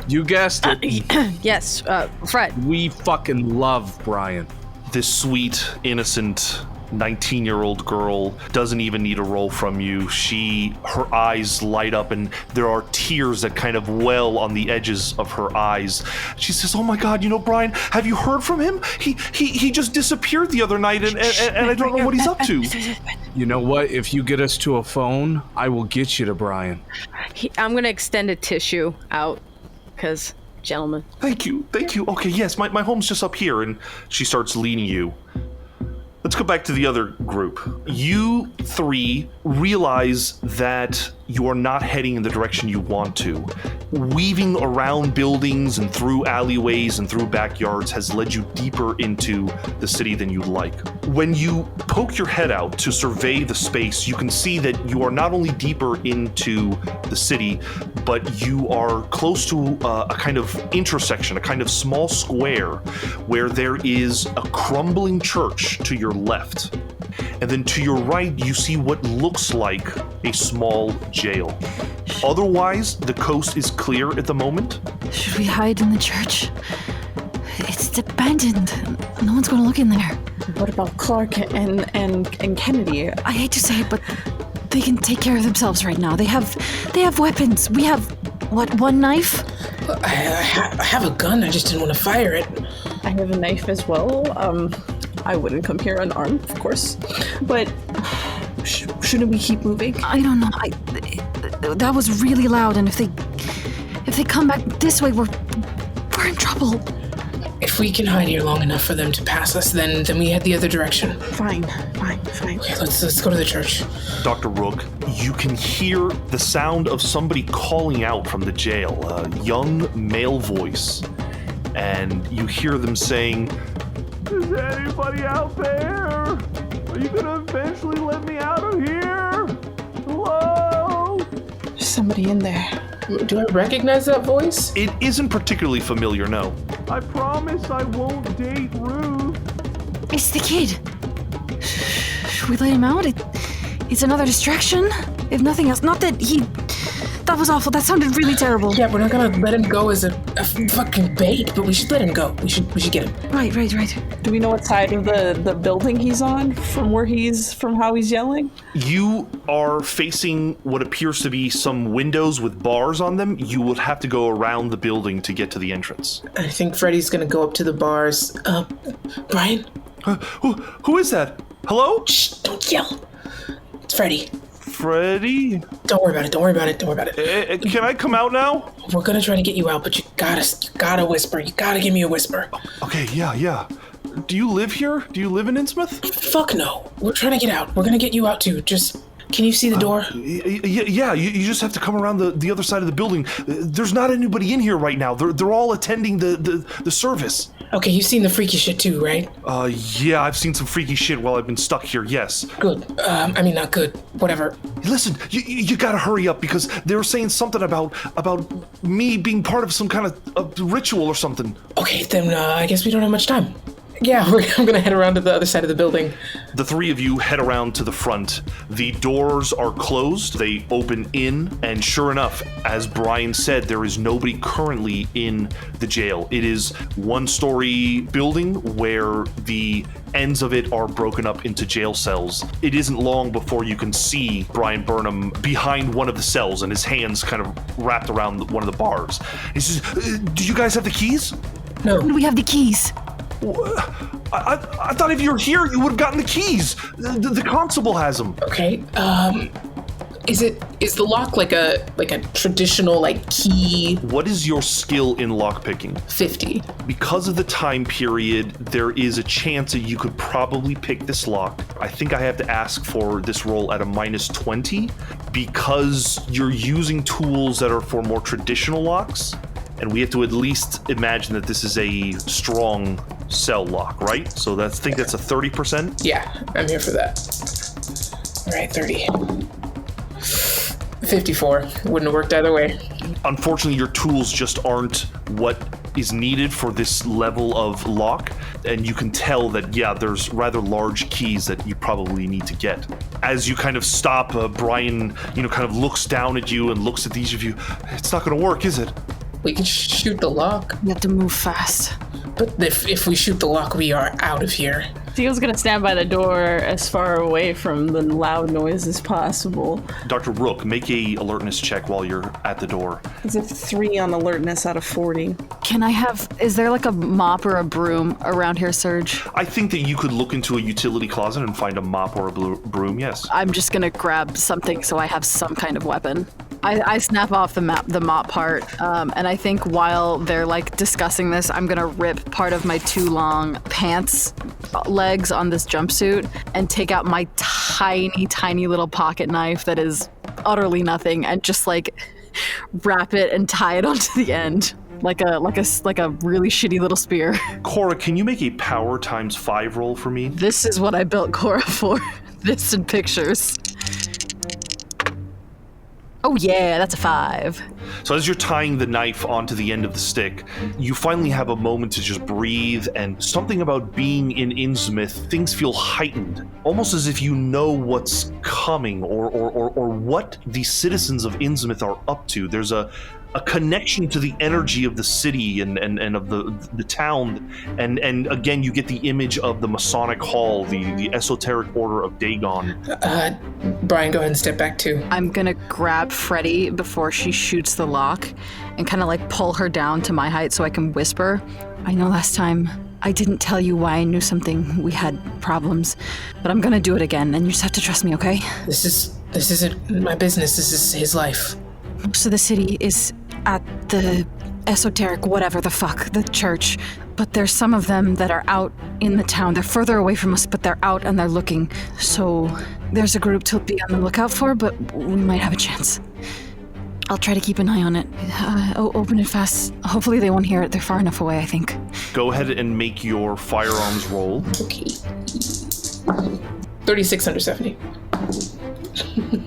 You guessed it. Yes, Fred. We fucking love Brian. This sweet, innocent 19-year-old girl doesn't even need a roll from you. Her eyes light up and there are tears that kind of well on the edges of her eyes. She says, "Oh my God, you know Brian? Have you heard from him? He just disappeared the other night and I don't know what he's up to." You know what? If you get us to a phone, I will get you to Brian. I'm gonna extend a tissue out, because, gentlemen. Thank you. Okay, yes, my home's just up here, and she starts leading you. Let's go back to the other group. You three realize that you are not heading in the direction you want to. Weaving around buildings and through alleyways and through backyards has led you deeper into the city than you'd like. When you poke your head out to survey the space, you can see that you are not only deeper into the city, but you are close to a kind of intersection, a kind of small square where there is a crumbling church to your left. And then to your right, you see what looks like a small jail. Otherwise, the coast is clear at the moment. Should we hide in the church? It's abandoned. No one's gonna look in there. What about Clark and Kennedy? I hate to say it, but they can take care of themselves right now. They have weapons. We have, what, one knife? I have a gun. I just didn't want to fire it. I have a knife as well. I wouldn't come here unarmed, of course. But shouldn't we keep moving? I don't know. That was really loud, and if they come back this way, we're in trouble. If we can hide here long enough for them to pass us, then we head the other direction. Fine. Okay, let's go to the church. Dr. Rook, you can hear the sound of somebody calling out from the jail, a young male voice, and you hear them saying, "Is anybody out there? Are you gonna eventually let me out of here? Hello?" There's somebody in there. Do I recognize that voice? It isn't particularly familiar, no. "I promise I won't date Ruth." It's the kid. Should we let him out? It's another distraction. If nothing else, not that he... That was awful. That sounded really terrible. Yeah, we're not gonna let him go as a fucking bait, but we should let him go. We should get him. Right. Do we know what side of the building he's on from how he's yelling? You are facing what appears to be some windows with bars on them. You would have to go around the building to get to the entrance. I think Freddy's gonna go up to the bars. Brian? Who is that? Hello? Shh, don't yell. It's Freddy. Freddy? Don't worry about it. Can I come out now? We're gonna try to get you out, but you gotta whisper. You gotta give me a whisper. Okay, yeah. Do you live here? Do you live in Innsmouth? Fuck no. We're trying to get out. We're gonna get you out too. Just, can you see the door? Yeah, you just have to come around the other side of the building. There's not anybody in here right now. They're all attending the service. Okay, you've seen the freaky shit too, right? Yeah, I've seen some freaky shit while I've been stuck here, yes. Good. I mean, not good. Whatever. Listen, you gotta hurry up because they were saying something about me being part of some kind of ritual or something. Okay, then I guess we don't have much time. Yeah, I'm gonna head around to the other side of the building. The three of you head around to the front. The doors are closed. They open in, and sure enough, as Brian said, there is nobody currently in the jail. It is one-story building where the ends of it are broken up into jail cells. It isn't long before you can see Brian Burnham behind one of the cells and his hands kind of wrapped around one of the bars. He says, do you guys have the keys? No. We have the keys. I thought if you were here, you would have gotten the keys. The constable has them. Okay. Is the lock like a traditional key? What is your skill in lockpicking? 50. Because of the time period, there is a chance that you could probably pick this lock. I think I have to ask for this roll at a -20 because you're using tools that are for more traditional locks. And we have to at least imagine that this is a strong cell lock, right? So I think that's a 30%? Yeah, I'm here for that. All right, 30. 54. Wouldn't have worked either way. Unfortunately, your tools just aren't what is needed for this level of lock. And you can tell that, yeah, there's rather large keys that you probably need to get. As you kind of stop, Brian, kind of looks down at you and looks at each of you. It's not going to work, is it? We can shoot the lock. We have to move fast. But if we shoot the lock, we are out of here. Theo's gonna stand by the door as far away from the loud noise as possible. Dr. Rook, make a alertness check while you're at the door. It's a 3 on alertness out of 40. Is there like a mop or a broom around here, Serge? I think that you could look into a utility closet and find a mop or a broom, yes. I'm just gonna grab something so I have some kind of weapon. I snap off the mop part, and I think while they're discussing this, I'm gonna rip part of my too long pants legs on this jumpsuit and take out my tiny little pocket knife that is utterly nothing and just wrap it and tie it onto the end like a really shitty little spear. Cora, can you make a power ×5 roll for me? This is what I built Cora for. This and pictures. Oh yeah, that's a 5. So as you're tying the knife onto the end of the stick, you finally have a moment to just breathe, and something about being in Innsmouth, things feel heightened. Almost as if you know what's coming or what the citizens of Innsmouth are up to. There's a connection to the energy of the city and of the town, and again you get the image of the Masonic Hall, the esoteric order of Dagon. Brian, go ahead and step back too. I'm gonna grab Freddie before she shoots the lock and kind of pull her down to my height so I can whisper. I know last time I didn't tell you why I knew something. We had problems, but I'm gonna do it again, and you just have to trust me, okay? This isn't my business. This is his life. Most of the city is at the esoteric whatever the fuck, the church. But there's some of them that are out in the town. They're further away from us, but they're out and they're looking. So there's a group to be on the lookout for, but we might have a chance. I'll try to keep an eye on it. Open it fast. Hopefully they won't hear it. They're far enough away, I think. Go ahead and make your firearms roll. Okay. 36 under 70.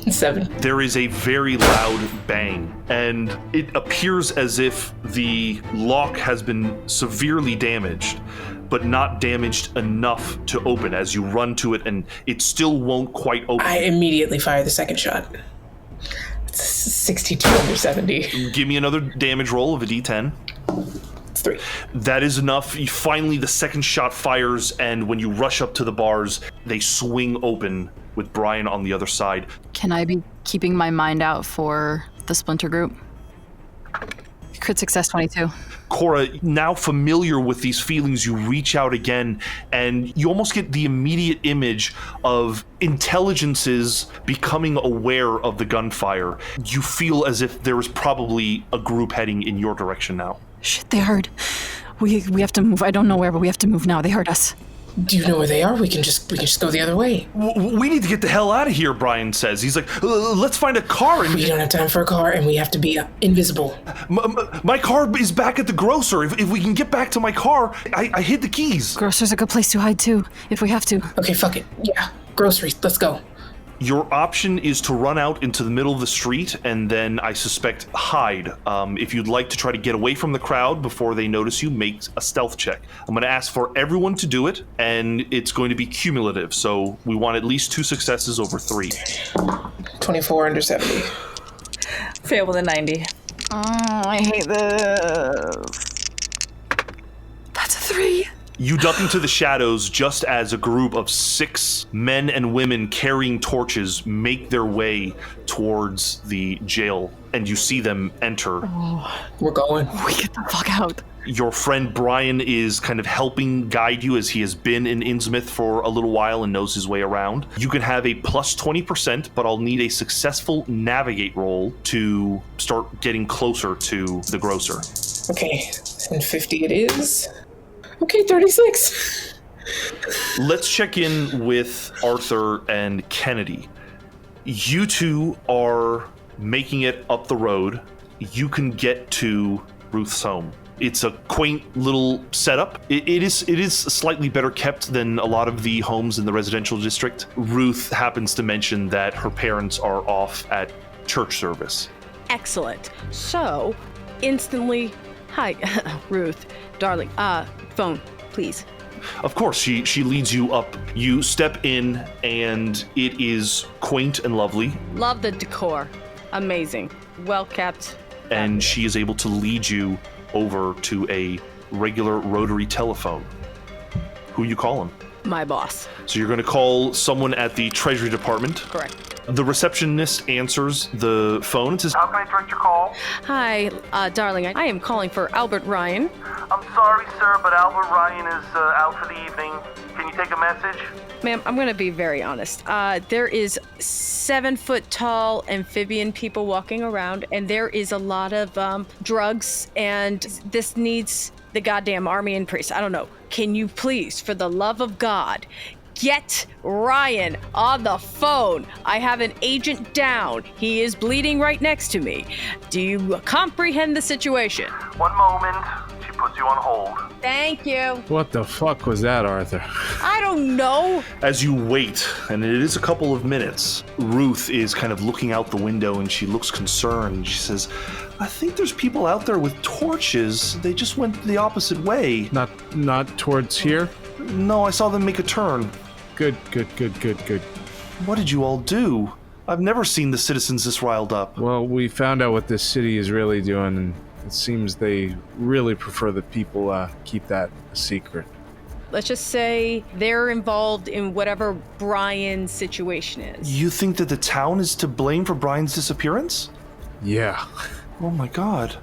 7. There is a very loud bang, and it appears as if the lock has been severely damaged, but not damaged enough to open as you run to it, and it still won't quite open. I immediately fire the second shot. It's 62 under 70. Give me another damage roll of a d10. It's 3. That is enough. Finally, the second shot fires, and when you rush up to the bars, they swing open with Brian on the other side. Can I be keeping my mind out for the splinter group? Crit success 22. Cora, now familiar with these feelings, you reach out again, and you almost get the immediate image of intelligences becoming aware of the gunfire. You feel as if there is probably a group heading in your direction now. Shit, they heard. We have to move. I don't know where, but we have to move now. They heard us. Do you know where they are? We can just go the other way. We need to get the hell out of here, Brian says. He's like, let's find a car. We don't have time for a car, and we have to be invisible. My car is back at the grocer. If we can get back to my car, I hid the keys. Grocer's a good place to hide, too, if we have to. Okay, fuck it. Yeah, groceries. Let's go. Your option is to run out into the middle of the street and then, I suspect, hide. If you'd like to try to get away from the crowd before they notice you, make a stealth check. I'm going to ask for everyone to do it, and it's going to be cumulative, so we want at least 2 successes over 3. 24 under 70. Fail with a 90. I hate this. That's a 3. You duck into the shadows just as a group of 6 men and women carrying torches make their way towards the jail, and you see them enter. Oh, we're going. We get the fuck out. Your friend Brian is kind of helping guide you as he has been in Innsmouth for a little while and knows his way around. You can have a plus 20%, but I'll need a successful navigate roll to start getting closer to the grocer. Okay, and 50 it is. Okay, 36. Let's check in with Arthur and Kennedy. You two are making it up the road. You can get to Ruth's home. It's a quaint little setup. It is slightly better kept than a lot of the homes in the residential district. Ruth happens to mention that her parents are off at church service. Excellent. So, instantly, hi, Ruth, darling, phone, please. Of course, she leads you up. You step in, and it is quaint and lovely. Love the decor. Amazing. Well kept. And she is able to lead you over to a regular rotary telephone. Who you calling? My boss. So you're going to call someone at the Treasury Department. Correct. The receptionist answers the phone and says, "How can I direct your call?" Hi, darling. I am calling for Albert Ryan. "I'm sorry, sir, but Albert Ryan is out for the evening. Can you take a message?" Ma'am, I'm going to be very honest. There is 7-foot-tall amphibian people walking around, and there is a lot of drugs, and this needs the goddamn army and priests. I don't know. Can you please, for the love of God, get Ryan on the phone? I have an agent down. He is bleeding right next to me. Do you comprehend the situation? "One moment." She puts you on hold. Thank you. What the fuck was that, Arthur? I don't know. As you wait, and it is a couple of minutes, Ruth is kind of looking out the window and she looks concerned. She says, "I think there's people out there with torches. They just went the opposite way." Not towards here? "No, I saw them make a turn." Good. What did you all do? I've never seen the citizens this riled up. Well, we found out what this city is really doing, and it seems they really prefer that people keep that a secret. Let's just say they're involved in whatever Brian's situation is. You think that the town is to blame for Brian's disappearance? Yeah. Oh my god.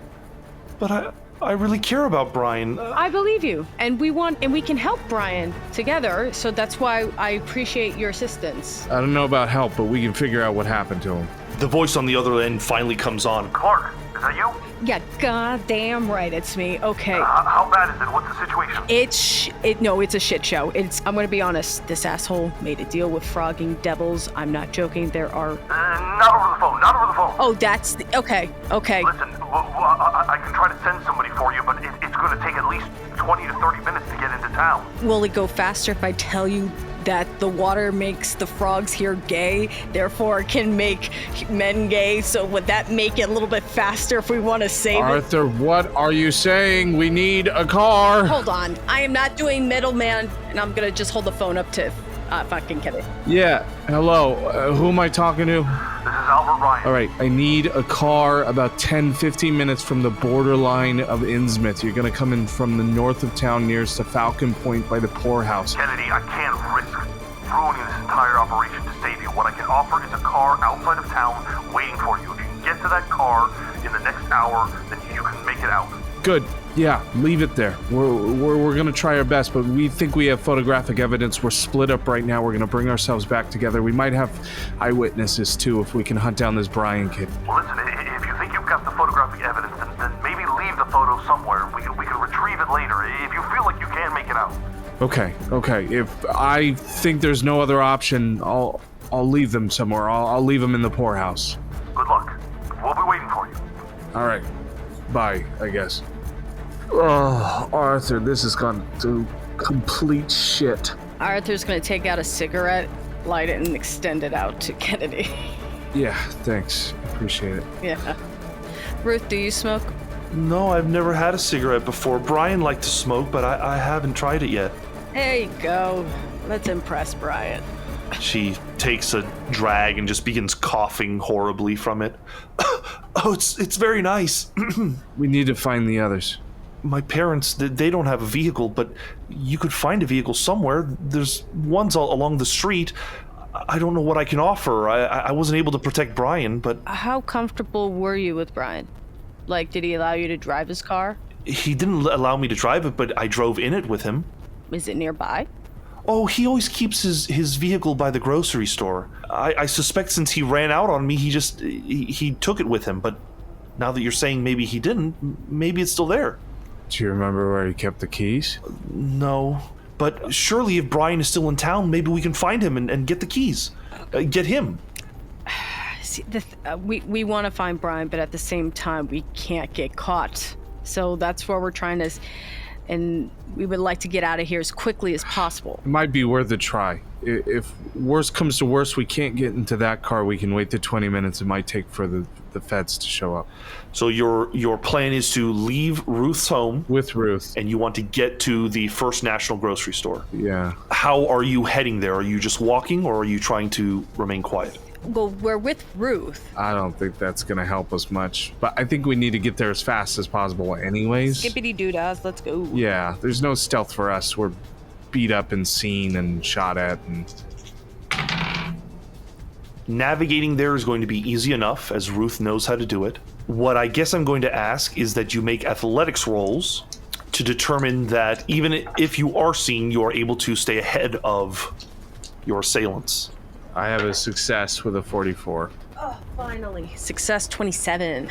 But I really care about Brian. I believe you, and we can help Brian together, so that's why I appreciate your assistance. I don't know about help, but we can figure out what happened to him. The voice on the other end finally comes on. "Clark, is that you?" Yeah, goddamn right, it's me. Okay. How bad is it? What's the situation? It's a shit show. I'm gonna be honest. This asshole made a deal with frogging devils. I'm not joking. There are. Not over the phone. Not over the phone. Oh, that's okay. Listen, I can try to send somebody for you, but it's going to take at least 20 to 30 minutes to get into town. Will it go faster if I tell you that the water makes the frogs here gay, therefore it can make men gay? So would that make it a little bit faster if we want to save Arthur, what are you saying? We need a car. Hold on. I am not doing middleman, and I'm going to just hold the phone up to fucking Kennedy. Yeah, hello. Who am I talking to? This is Albert Ryan. All right, I need a car about 10-15 minutes from the borderline of Innsmouth. You're going to come in from the north of town nearest to Falcon Point by the poorhouse. Kennedy, I can't risk ruining this entire operation to save you. What I can offer is a car outside of town waiting for you. If you can get to that car in the next hour, then you can make it out. Good. Yeah, leave it there. We're gonna try our best, but we think we have photographic evidence. We're split up right now. We're gonna bring ourselves back together. We might have eyewitnesses too if we can hunt down this Brian kid. Well, listen, if you think you've got the photographic evidence, then maybe leave the photo somewhere. We can retrieve it later if you feel like you can make it out. Okay. If I think there's no other option, I'll leave them somewhere. I'll leave them in the poorhouse. Good luck. We'll be waiting for you. All right. Bye, I guess. Oh, Arthur, this has gone to complete shit. Arthur's going to take out a cigarette light it and extend it out to Kennedy. Yeah, thanks. Appreciate it. Yeah. Ruth, do you smoke? No, I've never had a cigarette before. Brian liked to smoke, but I haven't tried it yet. There you go. Let's impress Brian. She takes a drag and just begins coughing horribly from it. Oh, it's very nice. We need to find the others. My parents, they don't have a vehicle, but you could find a vehicle somewhere. There's ones all along the street. I don't know what I can offer. I wasn't able to protect Brian, but... How comfortable were you with Brian? Like, did he allow you to drive his car? He didn't allow me to drive it, but I drove in it with him. Is it nearby? Oh, he always keeps his vehicle by the grocery store. I suspect since he ran out on me, he took it with him, but now that you're saying maybe he didn't, maybe it's still there. Do you remember where he kept the keys? No, but surely if Brian is still in town, maybe we can find him and get the keys. Get him. See, we want to find Brian, but at the same time, we can't get caught. So that's where we're trying to... And we would like to get out of here as quickly as possible. It might be worth a try. If worst comes to worst, we can't get into that car, we can wait the 20 minutes it might take for the feds to show up. So your plan is to leave Ruth's home. With Ruth. And you want to get to the First National grocery store. Yeah. How are you heading there? Are you just walking, or are you trying to remain quiet? Well, we're with Ruth. I don't think that's going to help us much. But I think we need to get there as fast as possible anyways. Skippity-doo-dahs, let's go. Yeah, there's no stealth for us. We're beat up and seen and shot at. And navigating there is going to be easy enough, as Ruth knows how to do it. What I guess I'm going to ask is that you make athletics rolls to determine that even if you are seen, you are able to stay ahead of your assailants. I have a success with a 44. Oh, finally. Success 27.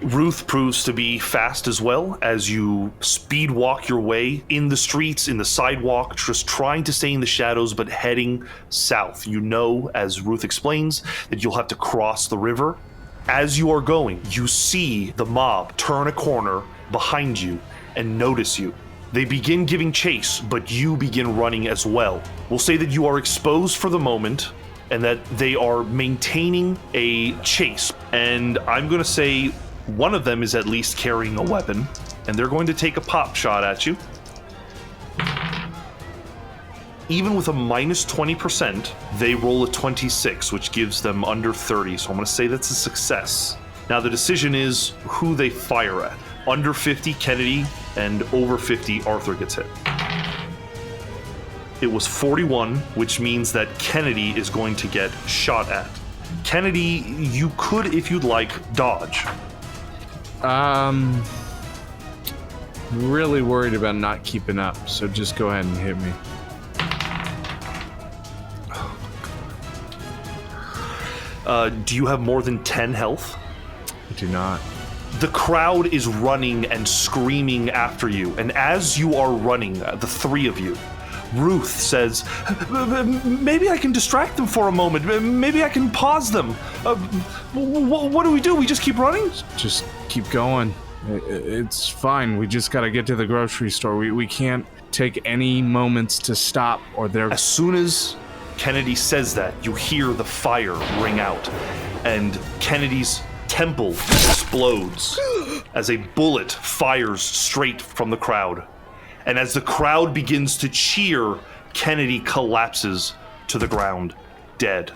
Ruth proves to be fast as well as you speed walk your way in the streets, in the sidewalk, just trying to stay in the shadows, but heading south. You know, as Ruth explains, that you'll have to cross the river. As you are going, you see the mob turn a corner behind you and notice you. They begin giving chase, but you begin running as well. We'll say that you are exposed for the moment and that they are maintaining a chase. And I'm going to say one of them is at least carrying a weapon, and they're going to take a pop shot at you. Even with a minus 20%, they roll a 26, which gives them under 30. So I'm going to say that's a success. Now the decision is who they fire at. Under 50, Kennedy, and over 50, Arthur gets hit. It was 41, which means that Kennedy is going to get shot at. Kennedy, you could, if you'd like, dodge. Really worried about not keeping up, so just go ahead and hit me. Do you have more than 10 health? I do not. The crowd is running and screaming after you, and as you are running, the three of you, Ruth says, maybe I can distract them for a moment. Maybe I can pause them. What do? We just keep running? Just keep going. It's fine. We just gotta get to the grocery store. We can't take any moments to stop or they're... As soon as Kennedy says that, you hear the fire ring out, and Kennedy's temple explodes as a bullet fires straight from the crowd. And as the crowd begins to cheer, Kennedy collapses to the ground, dead.